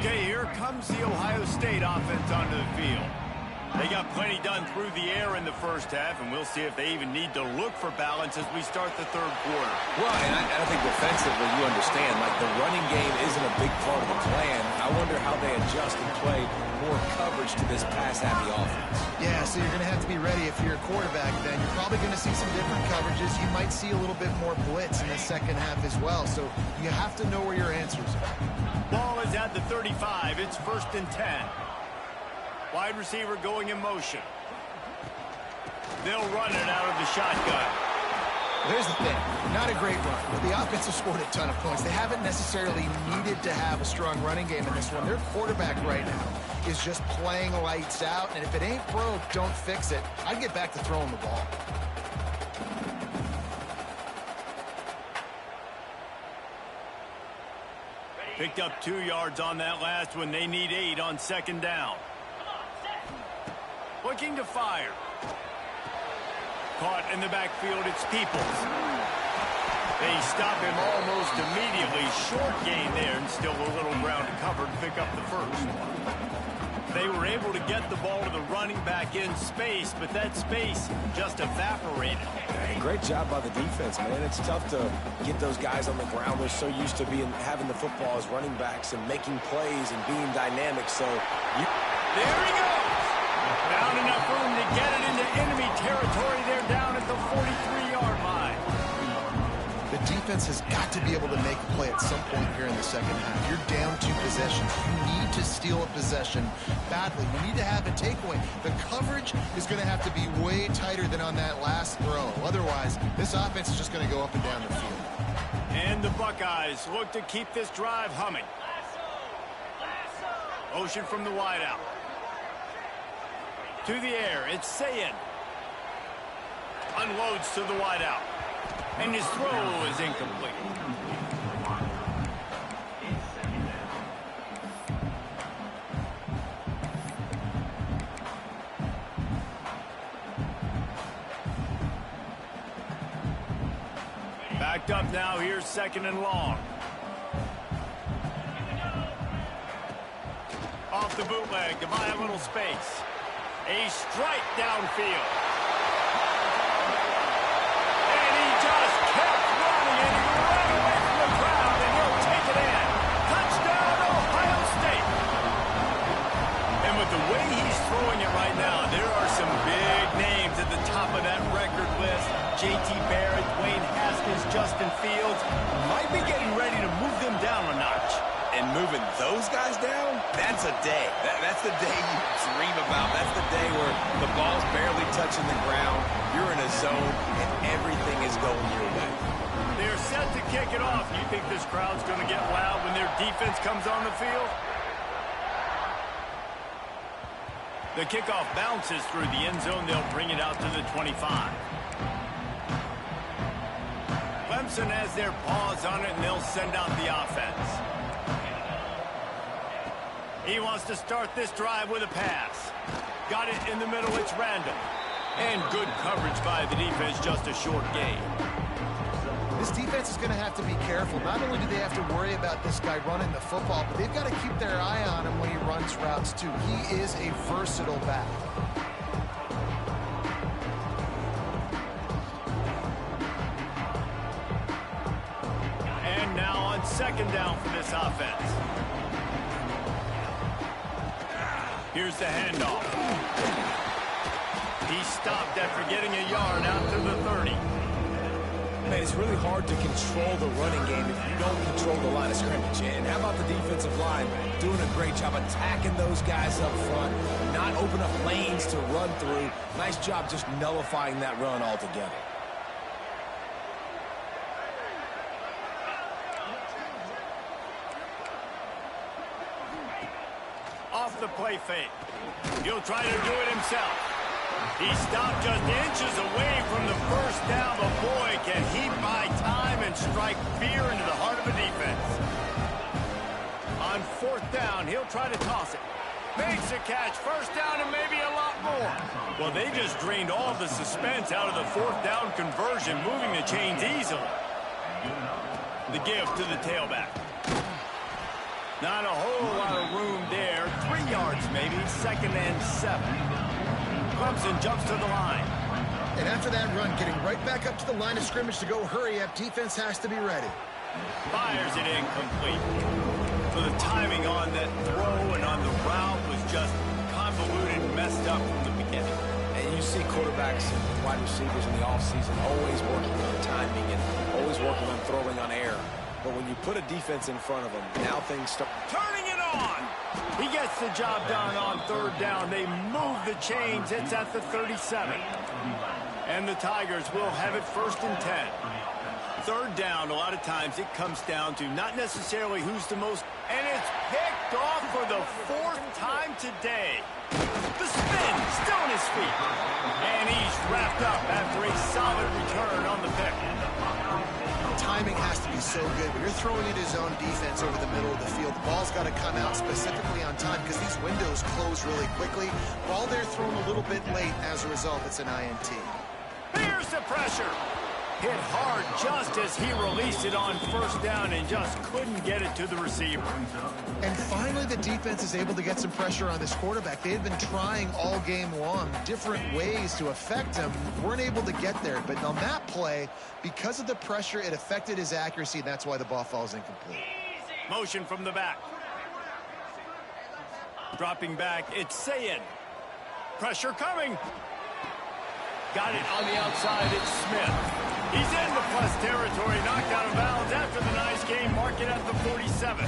Okay, here comes the Ohio State offense onto the field. They got plenty done through the air in the first half, and we'll see if they even need to look for balance as we start the third quarter. Well, and I think defensively, you understand, like the running game isn't a big part of the plan. I wonder how they adjust and play more coverage to this pass-happy offense. Yeah, so you're going to have to be ready if you're a quarterback then. You're probably going to see some different coverages. You might see a little bit more blitz in the second half as well, so you have to know where your answers are. Ball is at the 35. It's 1st and 10. Wide receiver going in motion. They'll run it out of the shotgun. Here's the thing. Not a great run, but the offense has scored a ton of points. They haven't necessarily needed to have a strong running game in this one. Their quarterback right now is just playing lights out, and if it ain't broke, don't fix it. I'd get back to throwing the ball. Picked up 2 yards on that last one. They need 8 on 2nd down. Looking to fire. Caught in the backfield, it's Peoples. They stop him almost immediately. Short gain there, and still a little ground to cover to pick up the first. They were able to get the ball to the running back in space, but that space just evaporated. Hey, great job by the defense, man. It's tough to get those guys on the ground. They're so used to having the football as running backs and making plays and being dynamic. So there he goes. Found enough room to get it into enemy territory. They're down at the 43-yard line. The defense has got to be able to make a play at some point here in the second half. You're down 2 possessions. You need to steal a possession badly. You need to have a takeaway. The coverage is going to have to be way tighter than on that last throw. Otherwise, this offense is just going to go up and down the field. And the Buckeyes look to keep this drive humming. Motion from the wideout. To the air, it's Sayin. Unloads to the wideout. And his throw is incomplete. Backed up now, here's 2nd and long. Off the bootleg to buy a little space. A strike downfield. And he just kept running, and he ran away from the crowd, and he'll take it in. Touchdown, Ohio State. And with the way he's throwing it right now, there are some big names at the top of that record list. J.T. Barrett, Dwayne Haskins, Justin Fields might be getting ready to move them down a notch. And moving those guys down, that's a day. That's the day you dream about. That's the day where the ball's barely touching the ground, you're in a zone, and everything is going your way. They're set to kick it off. You think this crowd's going to get loud when their defense comes on the field? The kickoff bounces through the end zone. They'll bring it out to the 25. Clemson has their paws on it, and they'll send out the offense. He wants to start this drive with a pass. Got it in the middle, it's Randall. And good coverage by the defense, just a short gain. This defense is going to have to be careful. Not only do they have to worry about this guy running the football, but they've got to keep their eye on him when he runs routes too. He is a versatile back. And now on 2nd down for this offense. Here's the handoff. He stopped after getting a yard out to the 30. Man, it's really hard to control the running game if you don't control the line of scrimmage. And how about the defensive line doing a great job attacking those guys up front, not open up lanes to run through. Nice job just nullifying that run altogether. Off the play fake. He'll try to do it himself. He stopped just inches away from the first down, but boy, can he buy time and strike fear into the heart of a defense. On 4th down, he'll try to toss it. Makes a catch, 1st down, and maybe a lot more. Well, they just drained all the suspense out of the 4th down conversion, moving the chains easily. The give to the tailback. Not a whole lot of room there. 3 yards maybe, 2nd and 7. Clemson jumps to the line. And after that run, getting right back up to the line of scrimmage to go hurry up, defense has to be ready. Fires it incomplete. So the timing on that throw and on the route was just convoluted and messed up from the beginning. And you see quarterbacks and wide receivers in the offseason always working on timing and always working on throwing on air. But when you put a defense in front of them, now things start Turning it on. He gets the job done on 3rd down. They move the chains. It's at the 37. And the Tigers will have it 1st and 10. 3rd down, a lot of times it comes down to not necessarily who's the most. And it's picked off for the 4th time today. The spin, still on his feet. And he's wrapped up after a solid return on the pick. Timing has to be so good. When you're throwing it his own defense over the middle of the field, the ball's got to come out specifically on time because these windows close really quickly. Ball there thrown a little bit late. As a result, it's an INT. Here's the pressure. Hit hard just as he released it on 1st down and just couldn't get it to the receiver. And finally, the defense is able to get some pressure on this quarterback. They had been trying all game long different ways to affect him. Weren't able to get there. But on that play, because of the pressure, it affected his accuracy. And that's why the ball falls incomplete. Motion from the back. Dropping back, it's Sayin. Pressure coming. Got it on the outside, it's Smith. He's in the plus territory, knocked out of bounds after the nice game, mark it at the 47.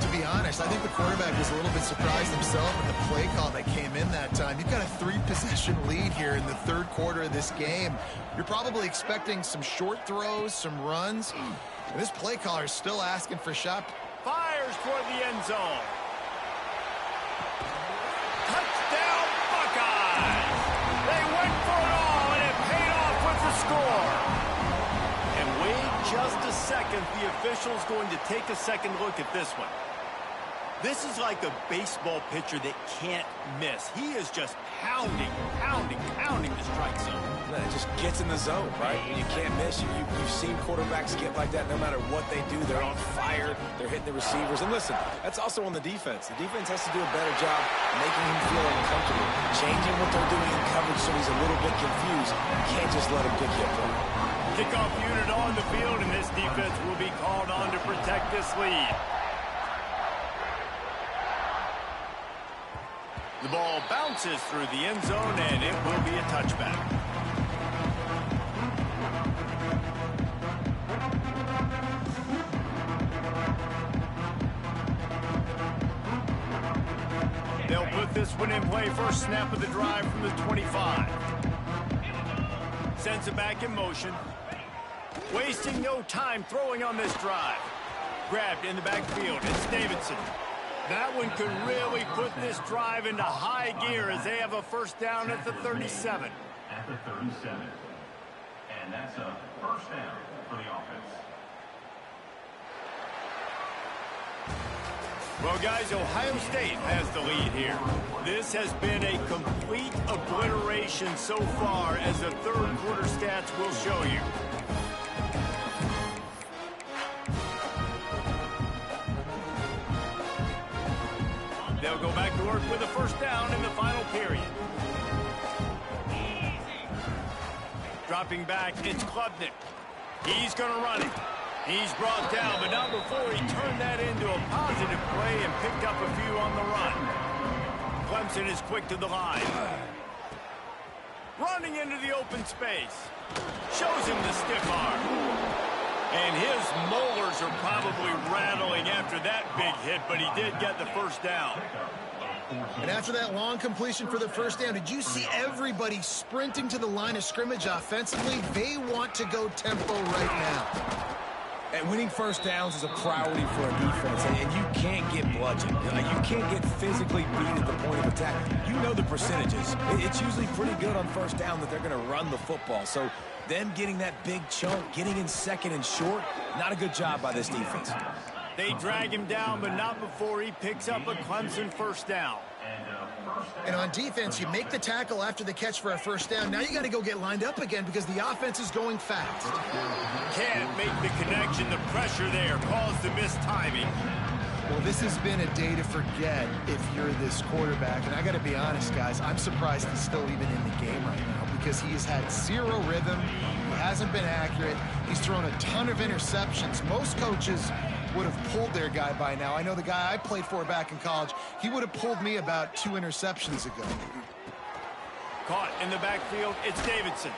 To be honest, I think the quarterback was a little bit surprised himself with the play call that came in that time. You've got a 3-possession lead here in the 3rd quarter of this game. You're probably expecting some short throws, some runs. And this play caller is still asking for shot. Fires toward the end zone. Touchdown, Buckeyes! They went for it all, and it paid off with the score. And wait just a second. The official's going to take a second look at this one. This is like a baseball pitcher that can't miss. He is just pounding the strike zone. It just gets in the zone, right? When you can't miss. You've seen quarterbacks get like that no matter what they do. They're on fire. They're hitting the receivers. And listen, that's also on the defense. The defense has to do a better job making him feel uncomfortable, changing what they're doing in coverage so he's a little bit confused. You can't just let him pick you apart. Kickoff unit on the field, and this defense will be called on to protect this lead. The ball bounces through the end zone, and it will be a touchback. They'll put this one in play. First snap of the drive from the 25. Sends it back in motion. Wasting no time throwing on this drive. Grabbed in the backfield. It's Davidson. That one could really put this drive into high gear as they have a 1st down at the 37. At the 37. And that's a 1st down for the offense. Well, guys, Ohio State has the lead here. This has been a complete obliteration so far, as the 3rd quarter stats will show you. They'll go back to work with a 1st down in the final period. Dropping back, it's Klubnik. He's going to run it. He's brought down, but not before he turned that into a positive play and picked up a few on the run. Clemson is quick to the line. Running into the open space. Shows him the stiff arm. And his molars are probably rattling after that big hit, but he did get the 1st down. And after that long completion for the 1st down, did you see everybody sprinting to the line of scrimmage offensively? They want to go tempo right now. And winning 1st downs is a priority for a defense, and you can't get bludgeoned. You can't get physically beat at the point of attack. You know the percentages. It's usually pretty good on 1st down that they're going to run the football. So them getting that big chunk, getting in 2nd and short, not a good job by this defense. They drag him down, but not before he picks up a Clemson 1st down. And on defense, you make the tackle after the catch for a 1st down. Now you got to go get lined up again because the offense is going fast. Can't make the connection. The pressure there caused the missed timing. Well, this has been a day to forget if you're this quarterback. And I got to be honest, guys, I'm surprised he's still even in the game right now because he has had zero rhythm. He hasn't been accurate. He's thrown a ton of interceptions. Most coaches would have pulled their guy by now. I know the guy I played for back in college, he would have pulled me about 2 interceptions ago. Caught in the backfield, it's Davidson.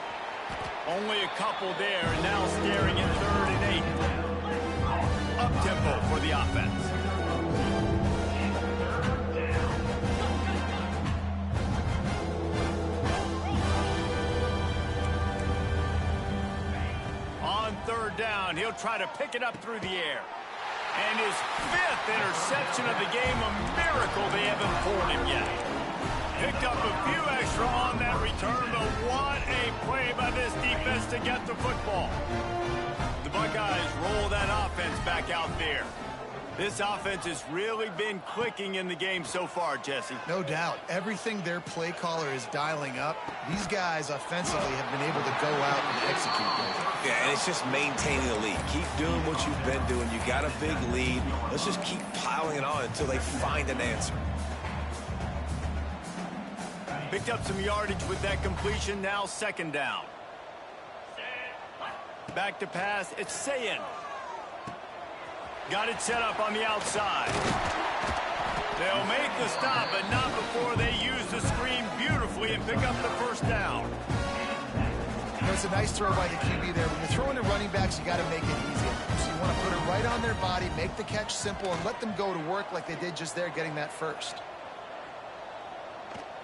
Only a couple there, and now staring at 3rd and 8. Up-tempo for the offense. On 3rd down, he'll try to pick it up through the air. And his 5th interception of the game, a miracle they haven't pulled him yet. Picked up a few extra on that return, but what a play by this defense to get the football. The Buckeyes roll that offense back out there. This offense has really been clicking in the game so far, Jesse. No doubt. Everything their play caller is dialing up, these guys offensively have been able to go out and execute those. Yeah, and it's just maintaining the lead. Keep doing what you've been doing. You got a big lead. Let's just keep piling it on until they find an answer. Picked up some yardage with that completion, now 2nd down. Back to pass, it's Sayin. Got it set up on the outside. They'll make the stop, but not before they use the screen beautifully and pick up the 1st down. It's a nice throw by the QB there. When you're throwing to running backs, you got to make it easy. So you want to put it right on their body, make the catch simple, and let them go to work like they did just there, getting that 1st.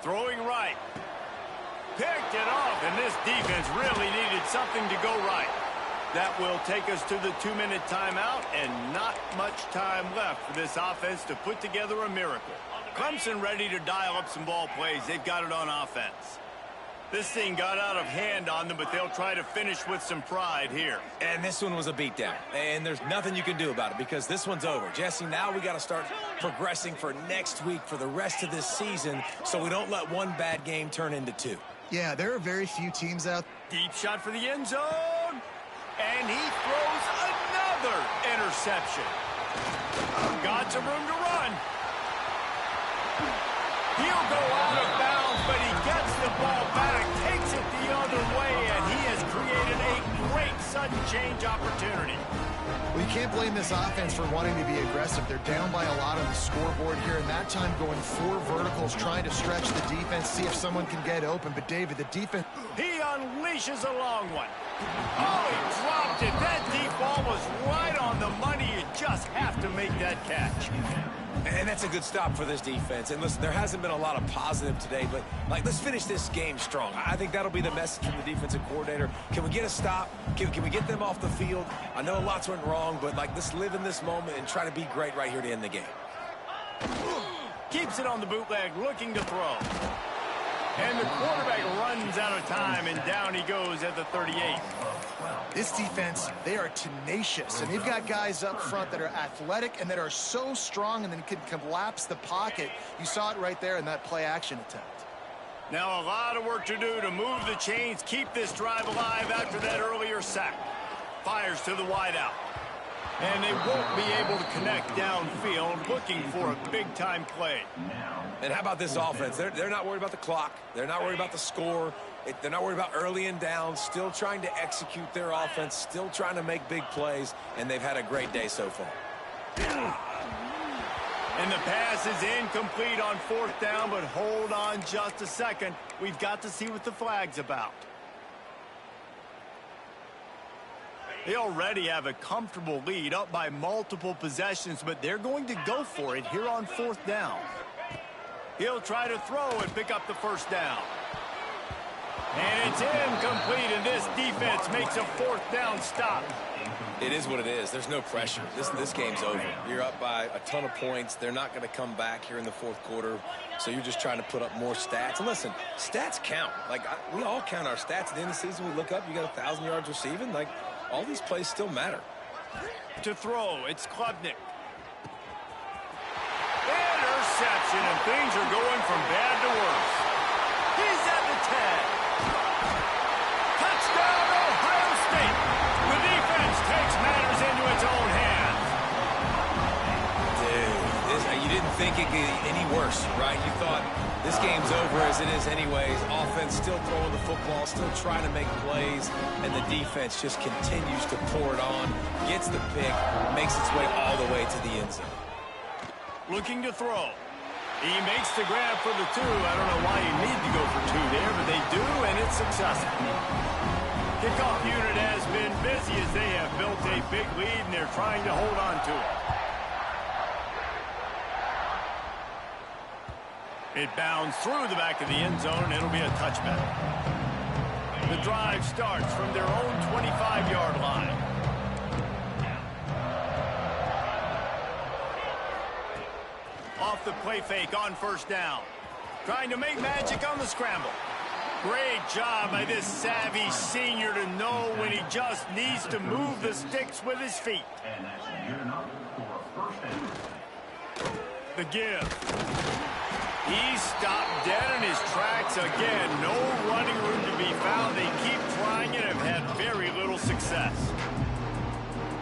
Throwing right. Picked it off, and this defense really needed something to go right. That will take us to the 2-minute timeout, and not much time left for this offense to put together a miracle. Clemson ready to dial up some ball plays. They've got it on offense. This thing got out of hand on them, but they'll try to finish with some pride here. And this one was a beatdown. And there's nothing you can do about it because this one's over. Jesse, now we got to start progressing for next week for the rest of this season so we don't let one bad game turn into 2. Yeah, there are very few teams out. Deep shot for the end zone. And he throws another interception. Got some room to run. He'll go out of bounds, but he gets the ball back, takes it the other way, and he has created a great sudden change opportunity. Well, you can't blame this offense for wanting to be aggressive. They're down by a lot on the scoreboard here, and that time going 4 verticals, trying to stretch the defense, see if someone can get open. But, David, the defense... He unleashes a long one. Oh, he dropped it. That deep ball was right on the money. You just have to make that catch. And that's a good stop for this defense. And listen, there hasn't been a lot of positive today, but let's finish this game strong. I think that'll be the message from the defensive coordinator. Can we get a stop? Can we get them off the field? I know lots went wrong, but let's live in this moment and try to be great right here to end the game. Keeps it on the bootleg, looking to throw. And the quarterback runs out of time, and down he goes at the 38. This defense, they are tenacious, and they've got guys up front that are athletic and that are so strong and then can collapse the pocket. You saw it right there in that play-action attempt. Now a lot of work to do to move the chains, keep this drive alive after that earlier sack. Fires to the wideout. And they won't be able to connect downfield, looking for a big-time play. And how about this offense? They're not worried about the clock. They're not worried about the score. They're not worried about early and down. Still trying to execute their offense. Still trying to make big plays. And they've had a great day so far. And the pass is incomplete on 4th down, but hold on just a second. We've got to see what the flag's about. They already have a comfortable lead, up by multiple possessions, but they're going to go for it here on 4th down. He'll try to throw and pick up the 1st down. And it's incomplete, and this defense makes a 4th down stop. It is what it is. There's no pressure. This game's over. You're up by a ton of points. They're not going to come back here in the 4th quarter, so you're just trying to put up more stats. And listen, stats count. We all count our stats. At the end of the season, we look up, you got 1,000 yards receiving. All these plays still matter. To throw, it's Klubnik. Interception, and things are going from bad to worse. He's at the 10. Touchdown, Ohio State. The defense takes matters into its own hands. Dude, think it could get any worse, right? You thought this game's over as it is anyways. Offense still throwing the football, still trying to make plays, and the defense just continues to pour it on, gets the pick, makes its way all the way to the end zone. Looking to throw. He makes the grab for the 2. I don't know why you need to go for 2 there, but they do, and it's successful. Kickoff unit has been busy as they have built a big lead, and they're trying to hold on to it. It bounds through the back of the end zone, and it'll be a touchback. The drive starts from their own 25-yard line. Off the play fake on first down. Trying to make magic on the scramble. Great job by this savvy senior to know when he just needs to move the sticks with his feet. And that's good enough for a first down. The give. He stopped dead in his tracks again. No running room to be found. They keep trying it and have had very little success.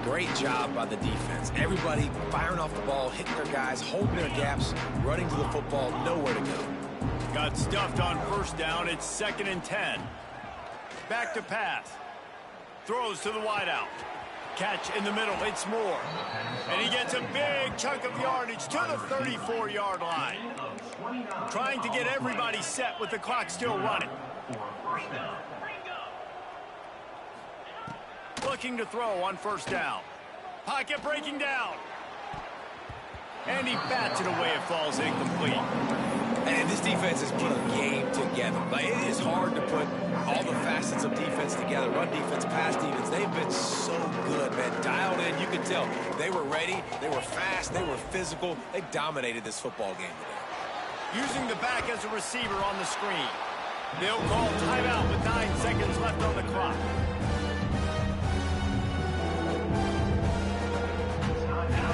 Great job by the defense. Everybody firing off the ball, hitting their guys, holding their gaps, running to the football, nowhere to go. Got stuffed on first down. It's 2nd and 10. Back to pass. Throws to the wideout. Catch in the middle. It's Moore. And he gets a big chunk of yardage to the 34-yard line. Trying to get everybody set with the clock still running. Looking to throw on first down. Pocket breaking down. And he bats it away. It falls incomplete. And this defense has put a game together. Like, it is hard to put all the facets of defense together. Run defense, pass defense. They've been so good, man. Dialed in. You can tell they were ready. They were fast. They were physical. They dominated this football game today. Using the back as a receiver on the screen. They'll call timeout with 9 seconds left on the clock.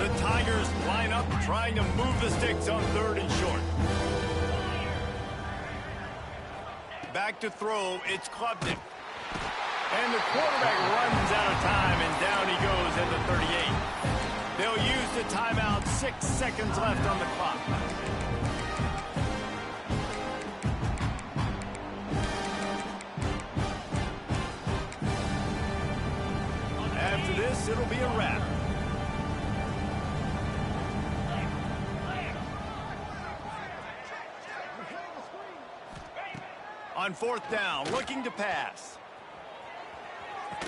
The Tigers line up trying to move the sticks on 3rd and short. Back to throw, it's Klubnik. And the quarterback runs out of time, and down he goes at the 38. They'll use the timeout, 6 seconds left on the clock. After this, it'll be a wrap. On 4th down, looking to pass. Oh,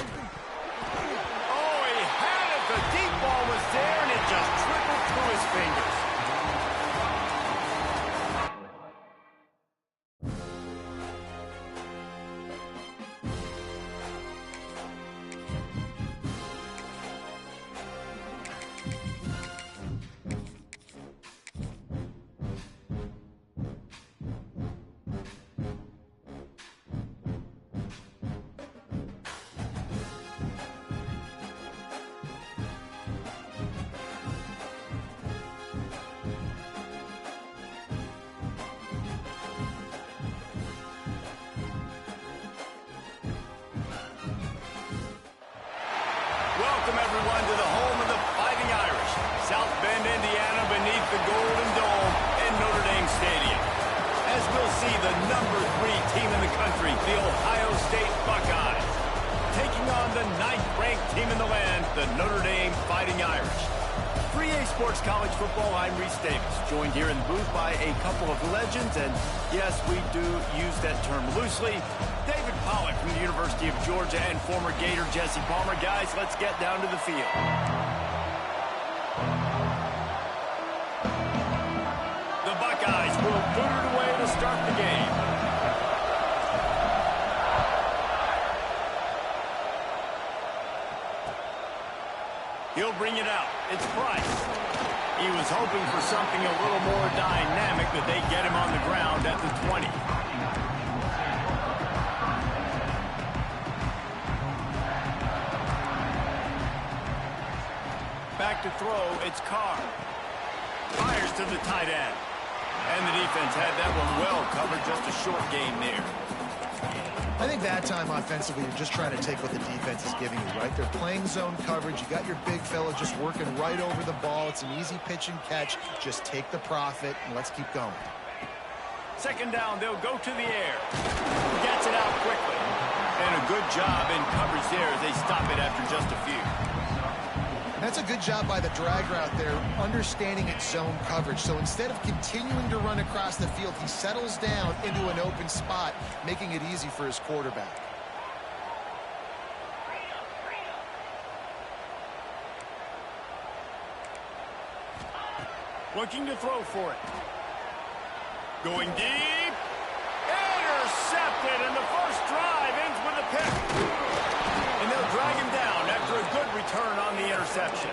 he had it. The deep ball was there, and it just trickled through his fingers. Welcome, everyone, to the home of the Fighting Irish. South Bend, Indiana, beneath the Golden Dome in Notre Dame Stadium. As we'll see the number 3 team in the country, the Ohio State Buckeyes, taking on the 9th-ranked team in the land, the Notre Dame Fighting Irish. 3A Sports College Football, I'm Reese Davis, joined here in the booth by a couple of legends, and yes, we do use that term loosely. David Pollack from the University of Georgia and former Gator Jesse Palmer. Guys, let's get down to the field. The Buckeyes will boot it away to start the game. He'll bring it out. It's Price. He was hoping for something a little more dynamic, but they get him on the ground at the 20. Back to throw, it's Carr. Fires to the tight end. And the defense had that one well covered, just a short gain there. I think that time offensively, you're just trying to take what the defense is giving you, right? They're playing zone coverage. You got your big fella just working right over the ball. It's an easy pitch and catch. Just take the profit, and let's keep going. Second down, they'll go to the air. Gets it out quickly. And a good job in coverage there as they stop it after just a few. That's a good job by the drag route there, understanding its zone coverage. So instead of continuing to run across the field, he settles down into an open spot, making it easy for his quarterback. Looking to throw for it. Going deep. Intercepted, and the first drive ends with a pick. And they'll drag him down after a good return on the interception.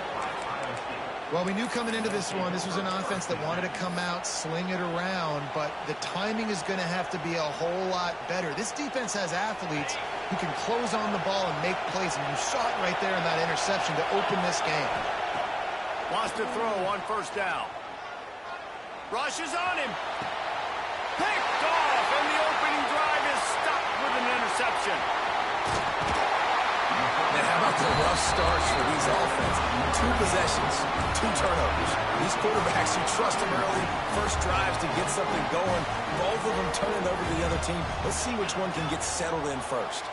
Well, we knew coming into this one, this was an offense that wanted to come out, sling it around, but the timing is going to have to be a whole lot better. This defense has athletes who can close on the ball and make plays, and you saw it right there in that interception to open this game. Wants to throw on first down. Rushes on him. Picked off, and the opening drive is stopped with an interception. Now, how about the rough starts for these offenses? 2 possessions, 2 turnovers. These quarterbacks who trust them early, first drives to get something going, both of them turning over to the other team. Let's see which one can get settled in first.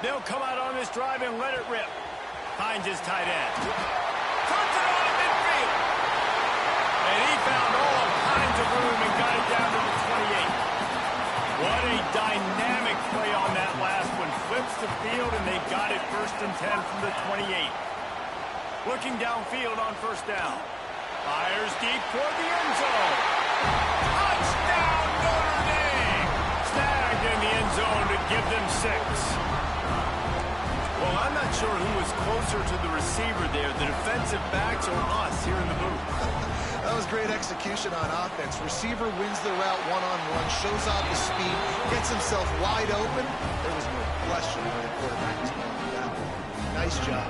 They'll come out on this drive and let it rip. Finds his tight end. Turns it on in midfield. And he found all kinds of room and got it down to the 28. What a dynamic play on that last one. Flips the field, and they got it 1st and 10 from the 28. Looking downfield on first down. Fires deep toward the end zone. Touchdown, Notre Dame! Snagged in the end zone to give them 6. Well, I'm not sure who was closer to the receiver there, the defensive backs or us here in the booth. That was great execution on offense. Receiver wins the route one-on-one, shows off his speed, gets himself wide open. There was no question where the quarterback was going with that one. Nice job.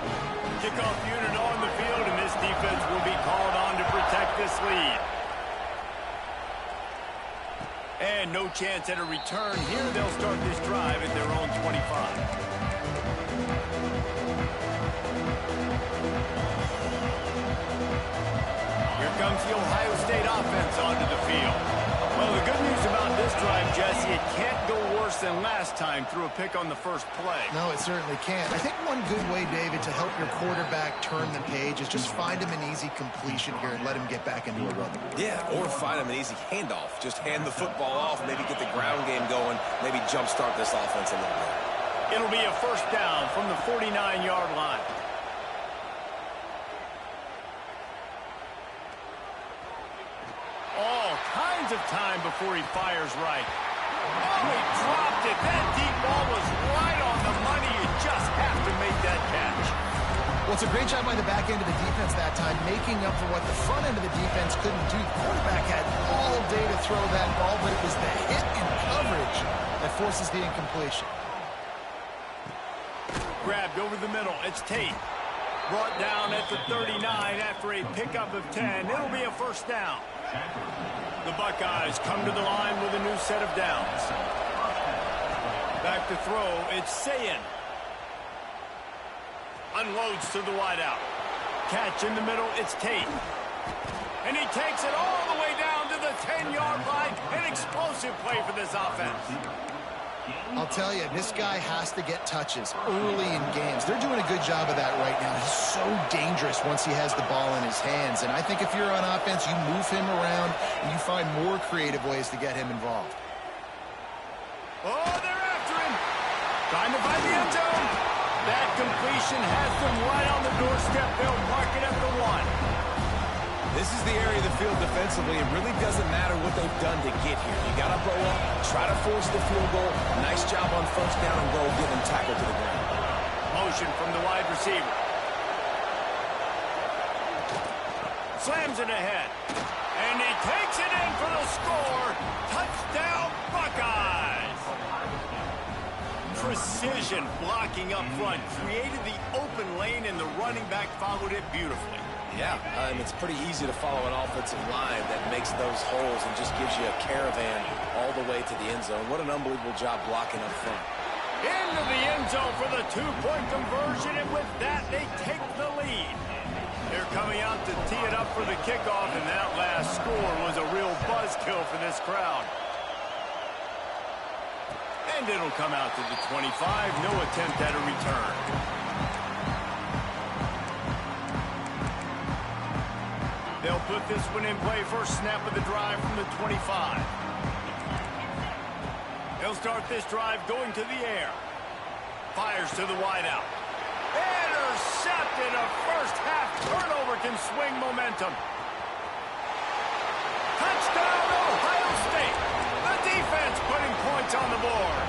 Kickoff unit on the field, and this defense will be called on to protect this lead. And no chance at a return here. They'll start this drive at their own 25. Comes the Ohio State offense onto the field. Well, the good news about this drive, Jesse, it can't go worse than last time through a pick on the first play. No, it certainly can't. I think one good way, David, to help your quarterback turn the page is just find him an easy completion here and let him get back into a rhythm. Yeah, or find him an easy handoff. Just hand the football off, maybe get the ground game going, maybe jumpstart this offense a little bit. It'll be a first down from the 49-yard line. All kinds of time before he fires right. Oh, he dropped it. That deep ball was right on the money. You just have to make that catch. Well, it's a great job by the back end of the defense that time, making up for what the front end of the defense couldn't do. The quarterback had all day to throw that ball, but it was the hit in coverage that forces the incompletion. Grabbed over the middle. It's Tate. Brought down at the 39 after a pickup of 10. It'll be a first down. The Buckeyes come to the line with a new set of downs. Back to throw, it's Sayin. Unloads to the wideout. Catch in the middle, it's Tate. And he takes it all the way down to the 10-yard line. An explosive play for this offense. I'll tell you, this guy has to get touches early in games. They're doing a good job of that right now. He's so dangerous once he has the ball in his hands. And I think if you're on offense, you move him around and you find more creative ways to get him involved. Oh, they're after him. Trying to find the end zone. That completion has them right on the doorstep. They'll mark it at the 1. This is the area of the field defensively. It really doesn't matter what they've done to get here. You got to blow up, try to force the field goal. Nice job on first down and goal, get them tackled to the ground. Motion from the wide receiver. Slams it ahead. And he takes it in for the score. Touchdown, Buckeyes. Precision blocking up front. Created the open lane, and the running back followed it beautifully. Yeah, it's pretty easy to follow an offensive line that makes those holes and just gives you a caravan all the way to the end zone. What an unbelievable job blocking up front. Into the end zone for the two-point conversion, and with that, they take the lead. They're coming out to tee it up for the kickoff, and that last score was a real buzzkill for this crowd. And it'll come out to the 25. No attempt at a return. They'll put this one in play. First snap of the drive from the 25. They'll start this drive going to the air. Fires to the wideout. Intercepted. A first-half turnover can swing momentum. Touchdown, Ohio State. The defense putting points on the board.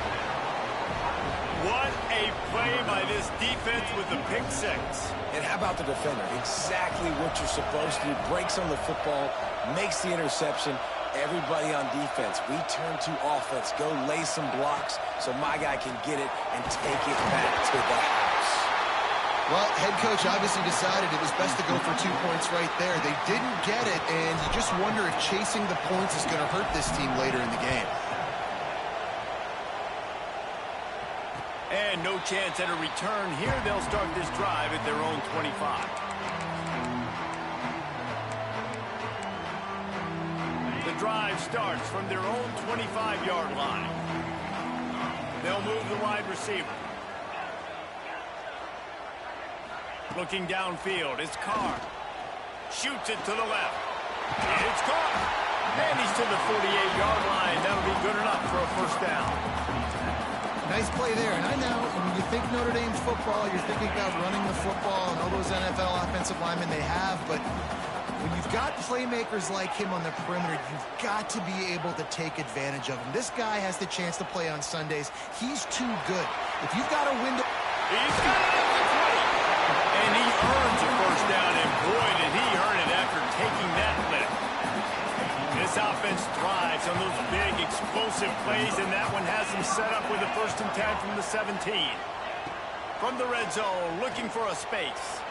What a play by this defense with the pick six. And how about the defender? Exactly what you're supposed to do. Breaks on the football, makes the interception. Everybody on defense, we turn to offense. Go lay some blocks so my guy can get it and take it back to the house. Well, head coach obviously decided it was best to go for 2 points right there. They didn't get it, and you just wonder if chasing the points is going to hurt this team later in the game. And no chance at a return here. They'll start this drive at their own 25. The drive starts from their own 25-yard line. They'll move the wide receiver. Looking downfield, it's Carr. Shoots it to the left. It's caught. And he's to the 48-yard line. That'll be good enough for a first down. Nice play there. And I know when you think Notre Dame football, you're thinking about running the football and all those NFL offensive linemen they have, but when you've got playmakers like him on the perimeter, you've got to be able to take advantage of him. This guy has the chance to play on Sundays. He's too good. If you've got a window... He's got it at the 20. And he earns a first down, and boy, did he earn it after taking that lift. This offense thrives on those big, explosive plays, and that one has him set up with a 1st and 10 from the 17. From the red zone, looking for a space.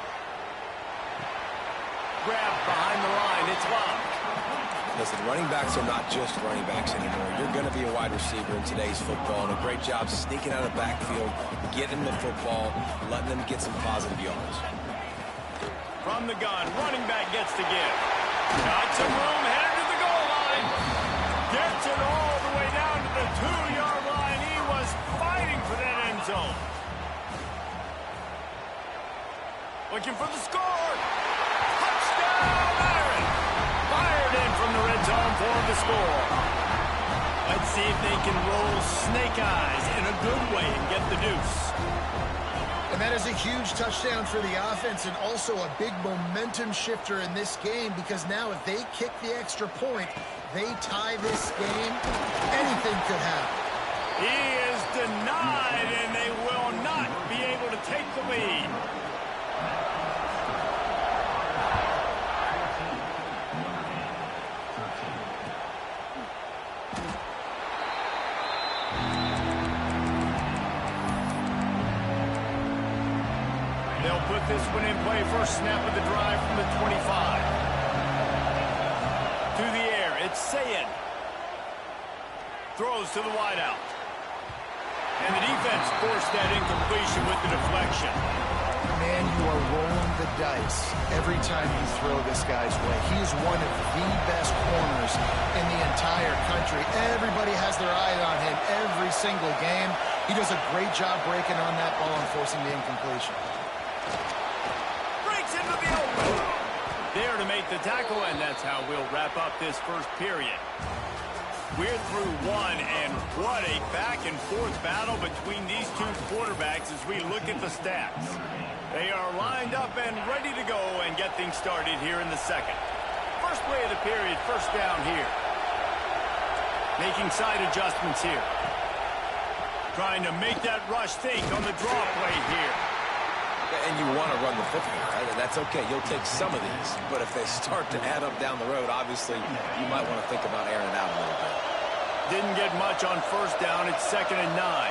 Grab behind the line. It's locked. Listen, running backs are not just running backs anymore. You're going to be a wide receiver in today's football, and a great job sneaking out of the backfield, getting the football, letting them get some positive yards. From the gun, running back gets to give. Got some room, headed to the goal line. Gets it all the way down to the 2-yard line. He was fighting for that end zone. Looking for the score. Touchdown, Aaron. Fired in from the red zone for the score. Let's see if they can roll snake eyes in a good way and get the deuce. And that is a huge touchdown for the offense and also a big momentum shifter in this game, because now if they kick the extra point, they tie this game, anything could happen. He is denied, and they will not be able to take the lead. They'll put this one in play. First snap of the drive from the 25. To the air, it's Sayin. Throws to the wideout. And the defense forced that incompletion with the deflection. Man, you are rolling the dice every time you throw this guy's way. He is one of the best corners in the entire country. Everybody has their eye on him every single game. He does a great job breaking on that ball and forcing the incompletion. Breaks into the open. There to make the tackle, and that's how we'll wrap up this first period. We're through one, and what a back-and-forth battle between these two quarterbacks as we look at the stats. They are lined up and ready to go and get things started here in the second. First play of the period, first down here. Making side adjustments here. Trying to make that rush think on the draw play here. And you want to run the football, right? That's okay. You'll take some of these. But if they start to add up down the road, obviously, you might want to think about airing it out a little bit. Didn't get much on first down. It's 2nd and 9.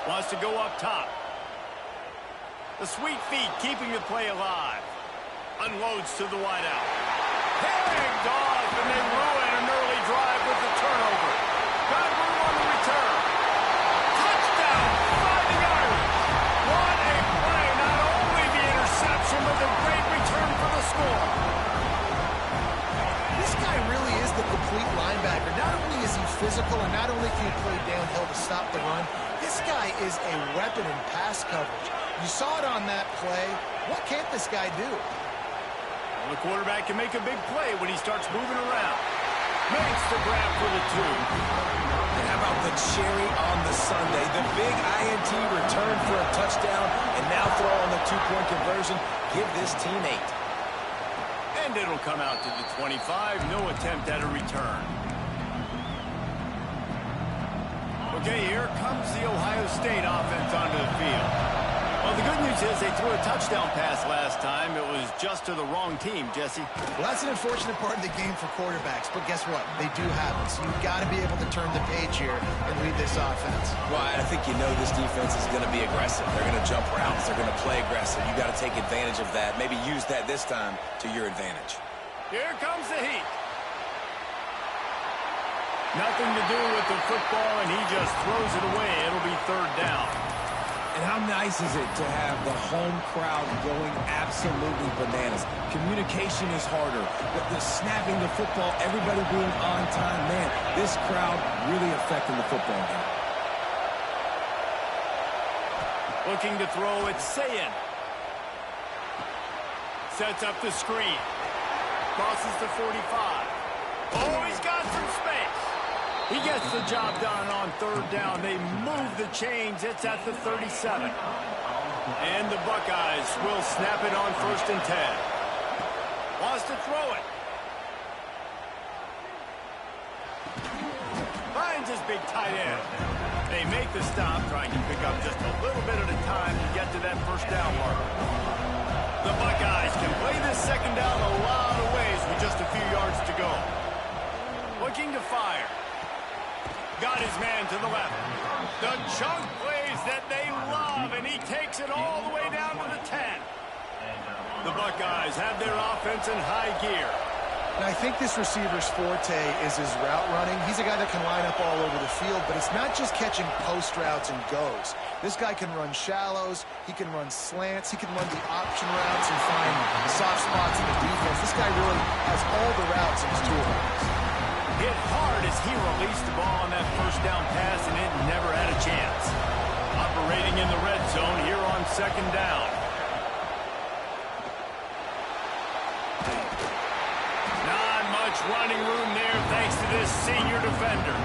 Wants to go up top. The sweet feet keeping the play alive. Unloads to the wideout. Picked off, and they ruin an early drive with the turnover. Got room on the return. Touchdown, 5 yards. What a play. Not only the interception, but the great return for the score. This guy really is the complete linebacker. Not only is he physical, and not only can he play downhill to stop the run, this guy is a weapon in pass coverage. You saw it on that play. What can't this guy do? Well, the quarterback can make a big play when he starts moving around. Makes the grab for the 2. And how about the cherry on the sundae? The big INT return for a touchdown, and now throw on the 2-point conversion. Give this team 8. And it'll come out to the 25. No attempt at a return. Okay, here comes the Ohio State offense onto the field. Well, the good news is they threw a touchdown pass last time. It was just to the wrong team, Jesse. Well, that's an unfortunate part of the game for quarterbacks, but guess what? They do have it, so you've got to be able to turn the page here and lead this offense. Well, I think you know this defense is going to be aggressive. They're going to jump routes. They're going to play aggressive. You got to take advantage of that. Maybe use that this time to your advantage. Here comes the heat. Nothing to do with the football, and he just throws it away. It'll be 3rd down. And how nice is it to have the home crowd going absolutely bananas? Communication is harder. The snapping the football, everybody being on time. Man, this crowd really affecting the football game. Looking to throw, it's Sayin. Sets up the screen. Crosses the 45. Oh, he's got some space. He gets the job done on 3rd down. They move the chains. It's at the 37. And the Buckeyes will snap it on 1st and 10. Wants to throw it. Finds his big tight end. They make the stop, trying to pick up just a little bit at a time to get to that 1st down marker. The Buckeyes can play this 2nd down a lot of ways with just a few yards to go. Looking to fire. Got his man to the left. The chunk plays that they love, and he takes it all the way down to the 10. The Buckeyes have their offense in high gear. And I think this receiver's forte is his route running. He's a guy that can line up all over the field, but it's not just catching post routes and goes. This guy can run shallows, he can run slants, he can run the option routes and find soft spots in the defense. This guy really has all the routes in his toolbox. Hit hard as he released the ball on that 1st down pass, and it never had a chance. Operating in the red zone here on 2nd down. Not much running room there thanks to this senior defender.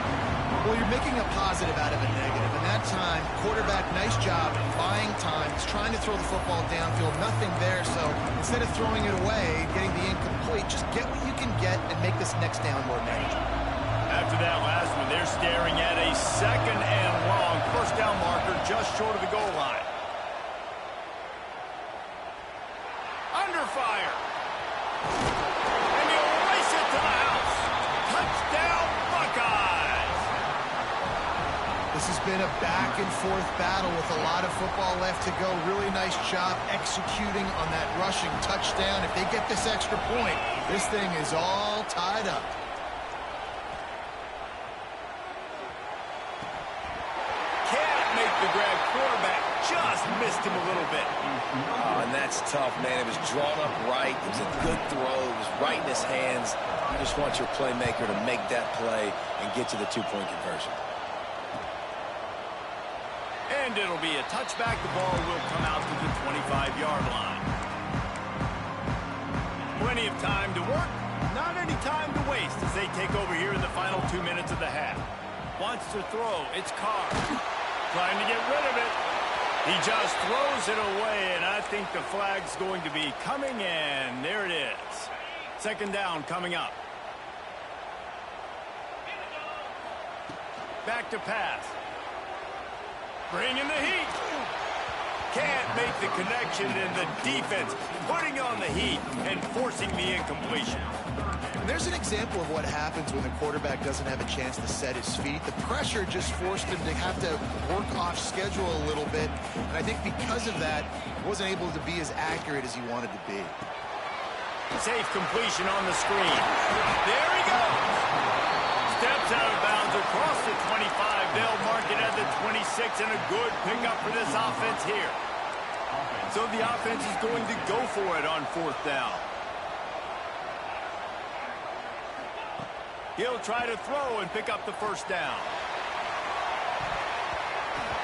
Well, you're making a positive out of a negative. And that time, quarterback, nice job buying time. He's trying to throw the football downfield. Nothing there, so instead of throwing it away, getting the incomplete, just get what you can get and make this next down more manageable. After that last one, they're staring at a 2nd and long 1st down marker just short of the goal line. Under fire. And he'll race it to the house. Touchdown, Buckeyes. This has been a back-and-forth battle with a lot of football left to go. Really nice job executing on that rushing touchdown. If they get this extra point, this thing is all tied up. Can't make the grab. Quarterback just missed him a little bit. Oh, and that's tough, man. It was drawn up right. It was a good throw. It was right in his hands. You just want your playmaker to make that play and get to the 2-point conversion. And it'll be a touchback. The ball will come out to the 25-yard line. Plenty of time to work. Not any time to waste as they take over here in the final 2 minutes of the half. Wants to throw. It's Carr. Trying to get rid of it. He just throws it away, and I think the flag's going to be coming in. There it is. 2nd down coming up. Back to pass. Bringing the heat. Can't make the connection, and the defense putting on the heat and forcing the incompletion. And there's an example of what happens when the quarterback doesn't have a chance to set his feet. The pressure just forced him to have to work off schedule a little bit. And I think because of that, he wasn't able to be as accurate as he wanted to be. Safe completion on the screen. There he goes. Steps out of bounds across the 25. They'll mark it at the 26, and a good pickup for this offense here. So the offense is going to go for it on 4th down. He'll try to throw and pick up the 1st down.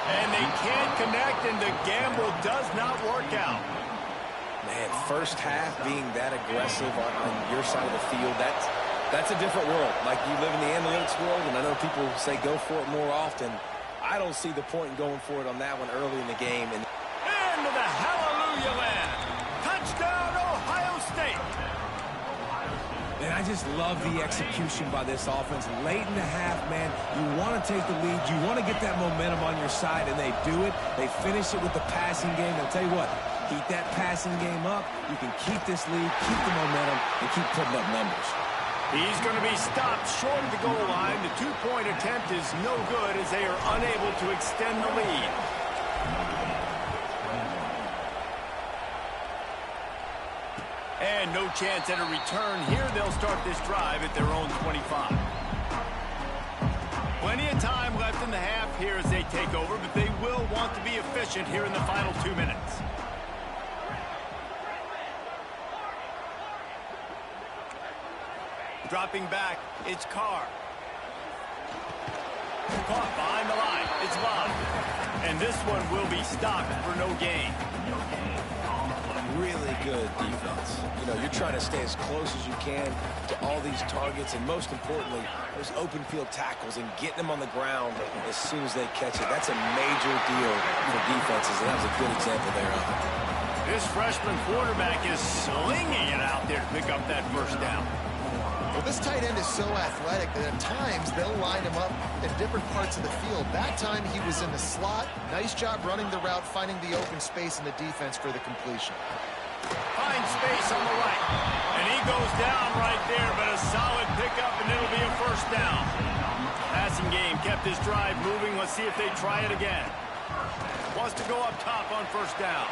And they can't connect, and the gamble does not work out. Man, first half being that aggressive on your side of the field, that's a different world. Like, you live in the analytics world, and I know people say go for it more often. I don't see the point in going for it on that one early in the game. And into the hallelujah land. Touchdown, Ohio State. And I just love the execution by this offense. Late in the half, man, you want to take the lead. You want to get that momentum on your side, and they do it. They finish it with the passing game. I'll tell you what, keep that passing game up. You can keep this lead, keep the momentum, and keep putting up numbers. He's going to be stopped short of the goal line. The 2-point attempt is no good as they are unable to extend the lead. And no chance at a return here. They'll start this drive at their own 25. Plenty of time left in the half here as they take over, but they will want to be efficient here in the final 2 minutes. Dropping back, it's Carr. Caught behind the line, it's Love. And this one will be stopped for no gain. Really good defense. You know, you're trying to stay as close as you can to all these targets, and most importantly, those open field tackles and getting them on the ground as soon as they catch it. That's a major deal for defenses, and that was a good example there of it. This freshman quarterback is slinging it out there to pick up that 1st down. Well, this tight end is so athletic that at times they'll line him up in different parts of the field. That time he was in the slot. Nice job running the route, finding the open space in the defense for the completion. Finds space on the right. And he goes down right there, but a solid pickup, and it'll be a 1st down. Passing game kept his drive moving. Let's see if they try it again. Wants to go up top on 1st down.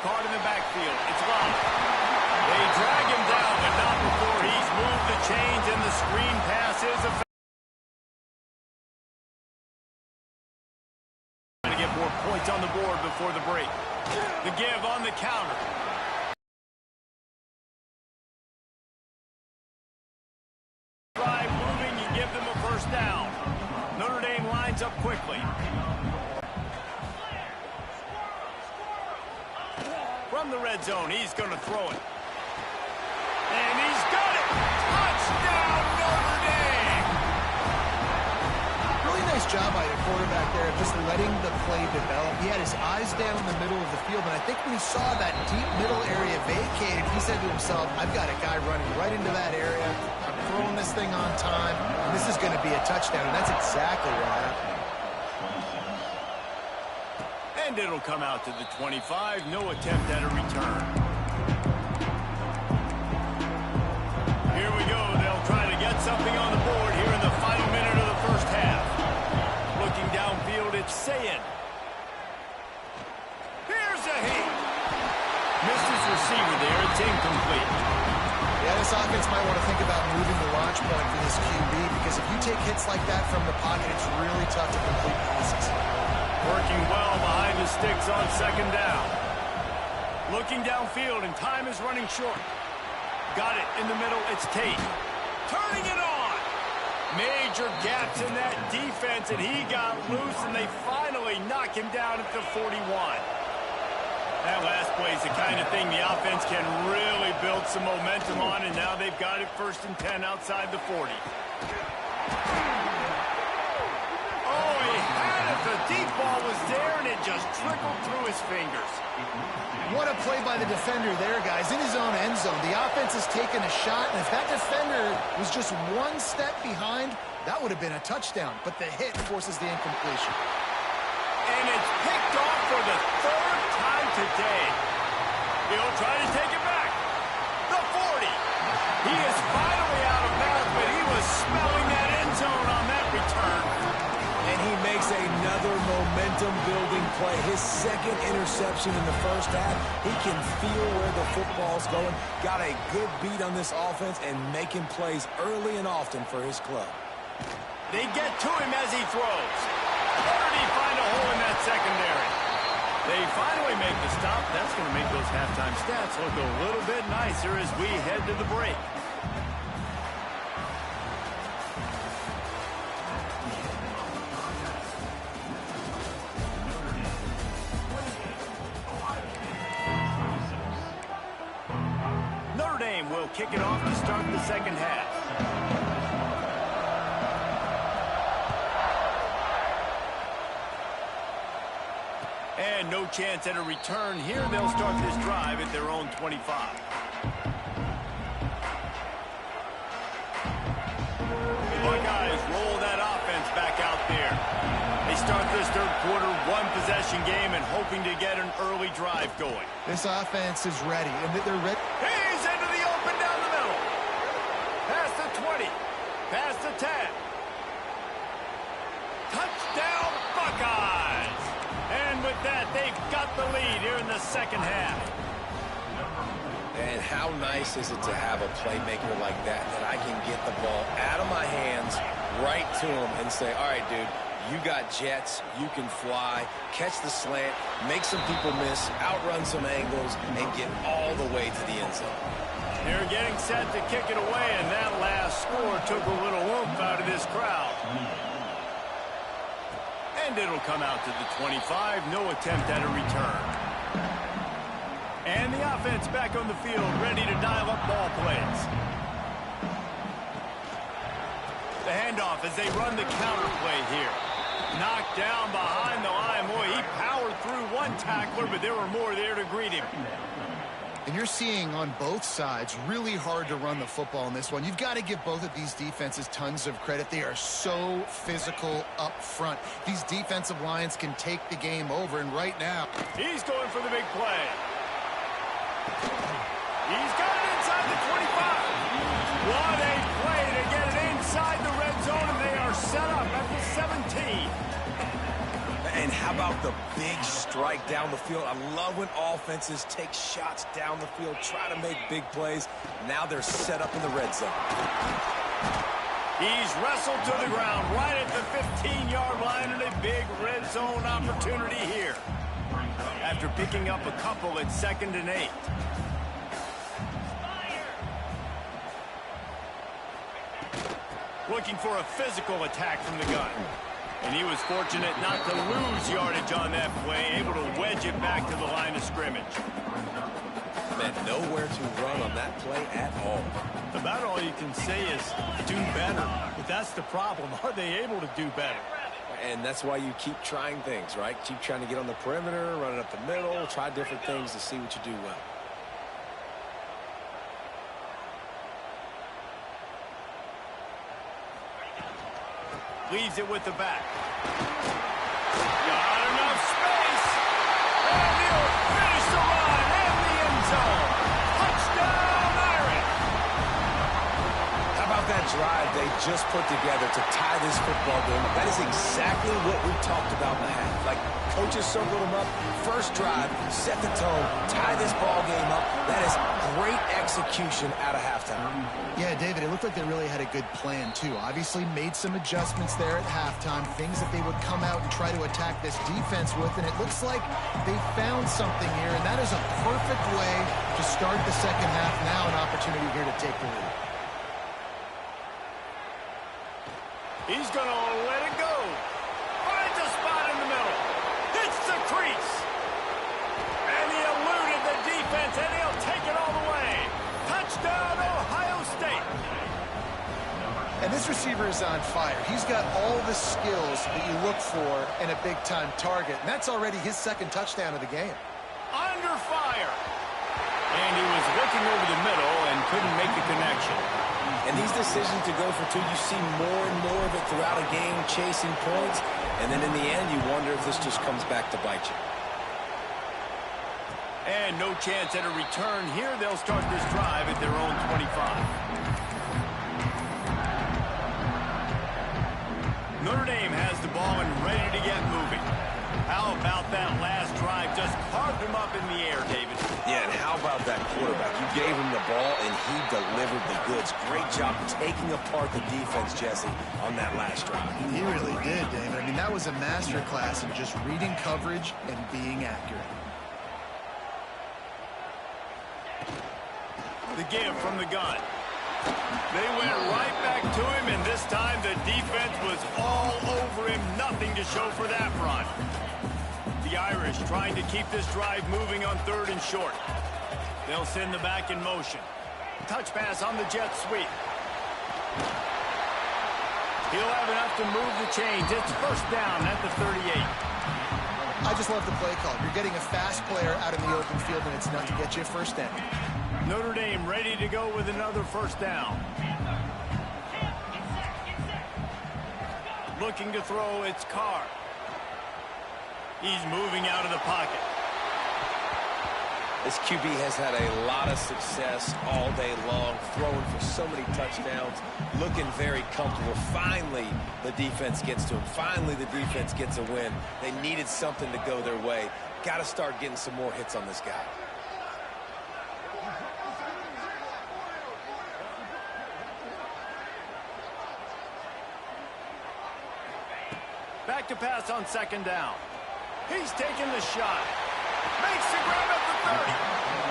Caught in the backfield. It's Love. They drag him down, but not before he's moved the chains, and the screen pass is effective. Trying to get more points on the board before the break. The give on the counter. Drive moving, you give them a 1st down. Notre Dame lines up quickly. From the red zone, he's going to throw it. And he's got it! Touchdown, Notre Dame! Really nice job by the quarterback there of just letting the play develop. He had his eyes down in the middle of the field, and I think when he saw that deep middle area vacated, he said to himself, I've got a guy running right into that area. I'm throwing this thing on time, and this is going to be a touchdown, and that's exactly what happened. And it'll come out to the 25. No attempt at a return. Here we go. They'll try to get something on the board here in the final minute of the 1st half. Looking downfield, it's Sayin. Here's a hit. Missed his receiver there. It's incomplete. Yeah, this offense might want to think about moving the launch point for this QB, because if you take hits like that from the pocket, it's really tough to complete passes. Working well behind the sticks on 2nd down. Looking downfield, and time is running short. Got it in the middle. It's Tate. Turning it on. Major gaps in that defense, and he got loose, and they finally knock him down at the 41. That last play is the kind of thing the offense can really build some momentum on, and now they've got it 1st and 10 outside the 40. The deep ball was there, and it just trickled through his fingers. What a play by the defender there, guys. In his own end zone, the offense has taken a shot, and if that defender was just one step behind, that would have been a touchdown. But the hit forces the incompletion. And it's picked off for the third time today. He'll try to take it back. The 40. He is finally out of bounds, but he was smelling that end zone on that return. And he makes another momentum-building play. His second interception in the first half. He can feel where the football's going. Got a good beat on this offense and making plays early and often for his club. They get to him as he throws. Where did he find a hole in that secondary? They finally make the stop. That's going to make those halftime stats look a little bit nicer as we head to the break. Notre Dame will kick it off to start the second half. And no chance at a return here. They'll start this drive at their own 25. The Buckeyes roll that offense back out there. They start this third quarter one-possession game and hoping to get an early drive going. This offense is ready, and they're ready. He's into the open down the middle. Past the 20. Past the 10. Touchdown, Buckeyes! And with that, they've got the lead here in the second half. And how nice is it to have a playmaker like that I can get the ball out of my hands right to him and say, all right, dude, you got jets, you can fly, catch the slant, make some people miss, outrun some angles, and get all the way to the end zone. They're getting set to kick it away, and that last score took a little oomph out of this crowd. And it'll come out to the 25. No attempt at a return. And the offense back on the field, ready to dial up ball plays. The handoff as they run the counter play here. Knocked down behind the line. Boy, he powered through one tackler, but there were more there to greet him. And you're seeing on both sides really hard to run the football in this one. You've got to give both of these defenses tons of credit. They are so physical up front. These defensive lines can take the game over, and right now he's going for the big play. He's got it inside the 25. What a play to get it inside the red zone, and they are set up at the 17. And how about the big strike down the field? I love when offenses take shots down the field, try to make big plays. Now they're set up in the red zone. He's wrestled to the ground right at the 15-yard line, and a big red zone opportunity here. After picking up a couple at 2nd and 8. Looking for a physical attack from the gun. And he was fortunate not to lose yardage on that play, able to wedge it back to the line of scrimmage. Man, nowhere to run on that play at all. About all you can say is do better. But that's the problem. Are they able to do better? And that's why you keep trying things, right? Keep trying to get on the perimeter, run it up the middle, try different things to see what you do well. Leaves it with the back. Got enough space. And he'll finish the run in the end zone. Touchdown, Irish. How about that drive they just put together to tie this football game? That is exactly what we talked about in the half. Like, coaches circled them up. First drive, set the tone, tie this ball game up. That is great execution out of halftime. Yeah, David, it looked like they really had a good plan, too. Obviously made some adjustments there at halftime, things that they would come out and try to attack this defense with, and it looks like they found something here, and that is a perfect way to start the second half. Now an opportunity here to take the lead. He's going to let it go. Finds a spot in the middle. Hits the crease. And he eluded the defense, and he'll take it all the way. Touchdown, Ohio State. And this receiver is on fire. He's got all the skills that you look for in a big-time target. And that's already his second touchdown of the game. Under fire. And he was looking over the middle and couldn't make the connection. And these decisions to go for two, you see more and more of it throughout a game, chasing points. And then in the end, you wonder if this just comes back to bite you. And no chance at a return here. They'll start this drive at their own 25. Notre Dame has the ball and ready to get moving. How about that last drive? Just carved him up in the air, David. Yeah, and how about that quarterback? You gave him the ball, and he delivered the goods. Great job taking apart the defense, Jesse, on that last drive. He really did, David. I mean, that was a masterclass in just reading coverage and being accurate. The give from the gun. They went right back to him, and this time the defense was all over him. Nothing to show for that run. The Irish trying to keep this drive moving on 3rd and short. They'll send the back in motion. Touch pass on the jet sweep. He'll have enough to move the chains. It's first down at the 38. I just love the play call. You're getting a fast player out in the open field, and it's enough to get you a first down. Notre Dame ready to go with another first down. Looking to throw, it's Carr. He's moving out of the pocket. This QB has had a lot of success all day long, throwing for so many touchdowns, looking very comfortable. Finally, the defense gets to him. Finally, the defense gets a win. They needed something to go their way. Got to start getting some more hits on this guy. Back to pass on 2nd down. He's taking the shot. Makes the grab at the 30.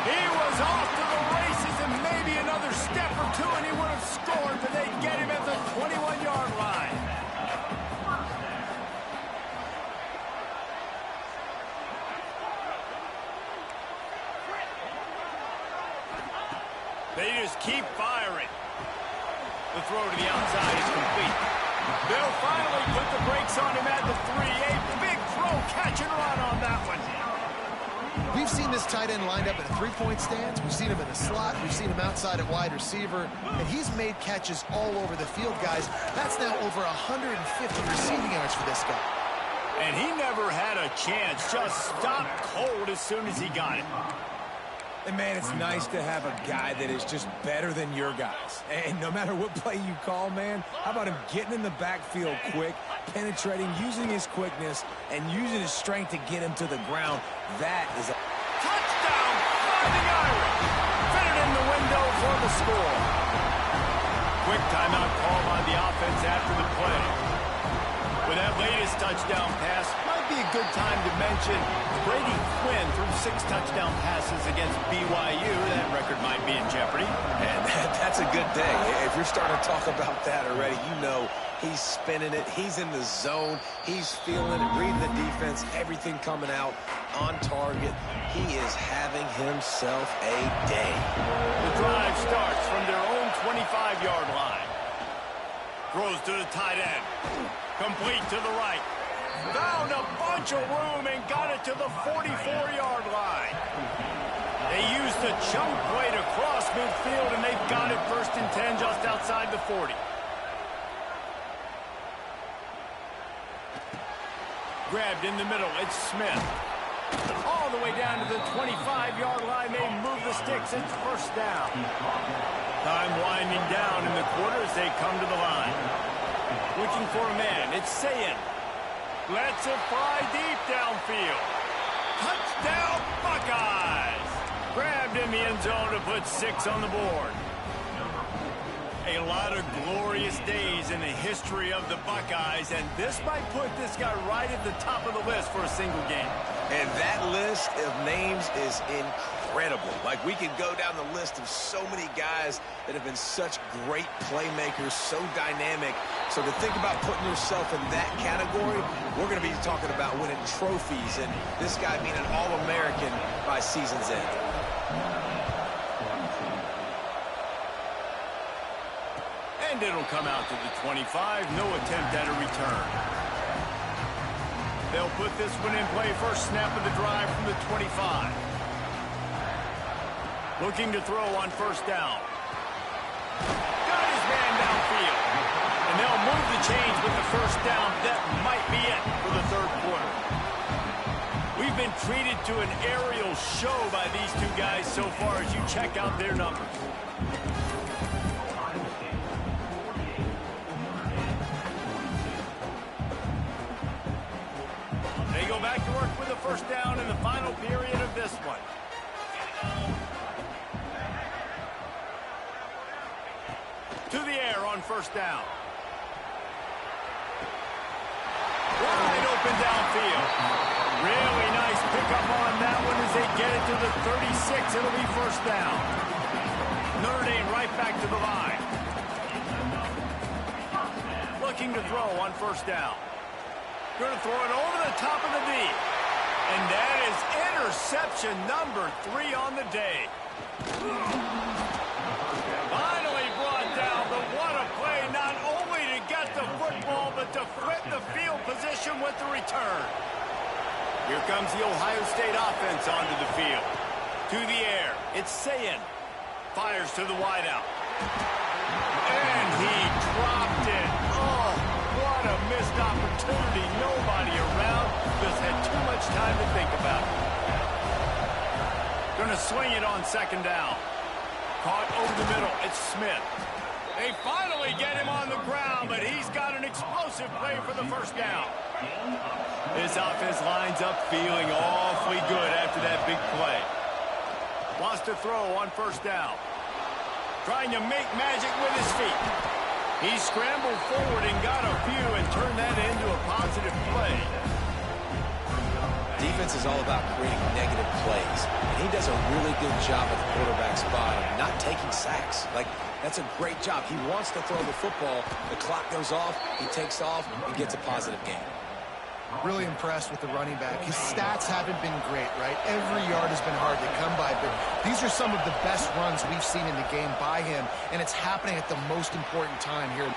He was off to the races and maybe another step or two and he would have scored, but they get him at the 21-yard line. They just keep firing. The throw to the outside is complete. They'll finally put the brakes on him at the 3. A big throw, catch and run on that one. We've seen this tight end lined up in a three-point stance. We've seen him in a slot. We've seen him outside at wide receiver. And he's made catches all over the field, guys. That's now over 150 receiving yards for this guy. And he never had a chance. Just stopped cold as soon as he got it. And, man, it's nice to have a guy that is just better than your guys. And no matter what play you call, man, how about him getting in the backfield quick, penetrating, using his quickness, and using his strength to get him to the ground. That is a touchdown, Fighting Irish. Fitted in the window for the score. Quick timeout call by the offense after the play. With that latest touchdown pass, might be a good time to mention Brady Quinn threw 6 touchdown passes against BYU. That record might be in jeopardy. And that's a good day. If you're starting to talk about that already, you know he's spinning it. He's in the zone. He's feeling it, reading the defense, everything coming out on target. He is having himself a day. The drive starts from their own 25-yard line. Throws to the tight end. Complete to the right. Found a bunch of room and got it to the 44-yard line. They used the chunk play to cross midfield, and they've got it 1st and 10 just outside the 40. Grabbed in the middle. It's Smith. All the way down to the 25-yard line. They move the sticks. It's first down. Time winding down in the quarter as they come to the line. Looking for a man. It's Sayin. Lets it fly deep downfield. Touchdown, Buckeyes! Grabbed in the end zone to put 6 on the board. A lot of glorious days in the history of the Buckeyes, and this might put this guy right at the top of the list for a single game. And that list of names is incredible. Like, we could go down the list of so many guys that have been such great playmakers, so dynamic. So to think about putting yourself in that category, we're going to be talking about winning trophies and this guy being an All-American by season's end. And it'll come out to the 25. No attempt at a return. They'll put this one in play. First snap of the drive from the 25. Looking to throw on first down. Got his field. And they'll move the chains with the first down. That might be it for the third quarter. We've been treated to an aerial show by these two guys so far as you check out their numbers. They go back to work with the first down in the final period of this one. To the air on first down. Wide open downfield. Really nice pickup on that one as they get it to the 36. It'll be first down. Notre Dame right back to the line. Looking to throw on first down. Going to throw it over the top of the knee. And that is interception number 3 on the day. Finally brought down, but what a play, not only to get the football, but to flip the field position with the return. Here comes the Ohio State offense onto the field. To the air, it's Sayin. Fires to the wideout. And he dropped it. Oh, what a missed opportunity. Nobody around. Just had too much time to think about it. Going to swing it on second down. Caught over the middle. It's Smith. They finally get him on the ground, but he's got an explosive play for the first down. This offense lines up feeling awfully good after that big play. Wants to throw on first down. Trying to make magic with his feet. He scrambled forward and got a few and turned that into a positive play. Defense is all about creating negative plays, and he does a really good job at the quarterback spot of not taking sacks. That's a great job. He wants to throw the football. The clock goes off, he takes off, and gets a positive gain. Really impressed with the running back. His stats haven't been great, right? Every yard has been hard to come by, but these are some of the best runs we've seen in the game by him, and it's happening at the most important time here.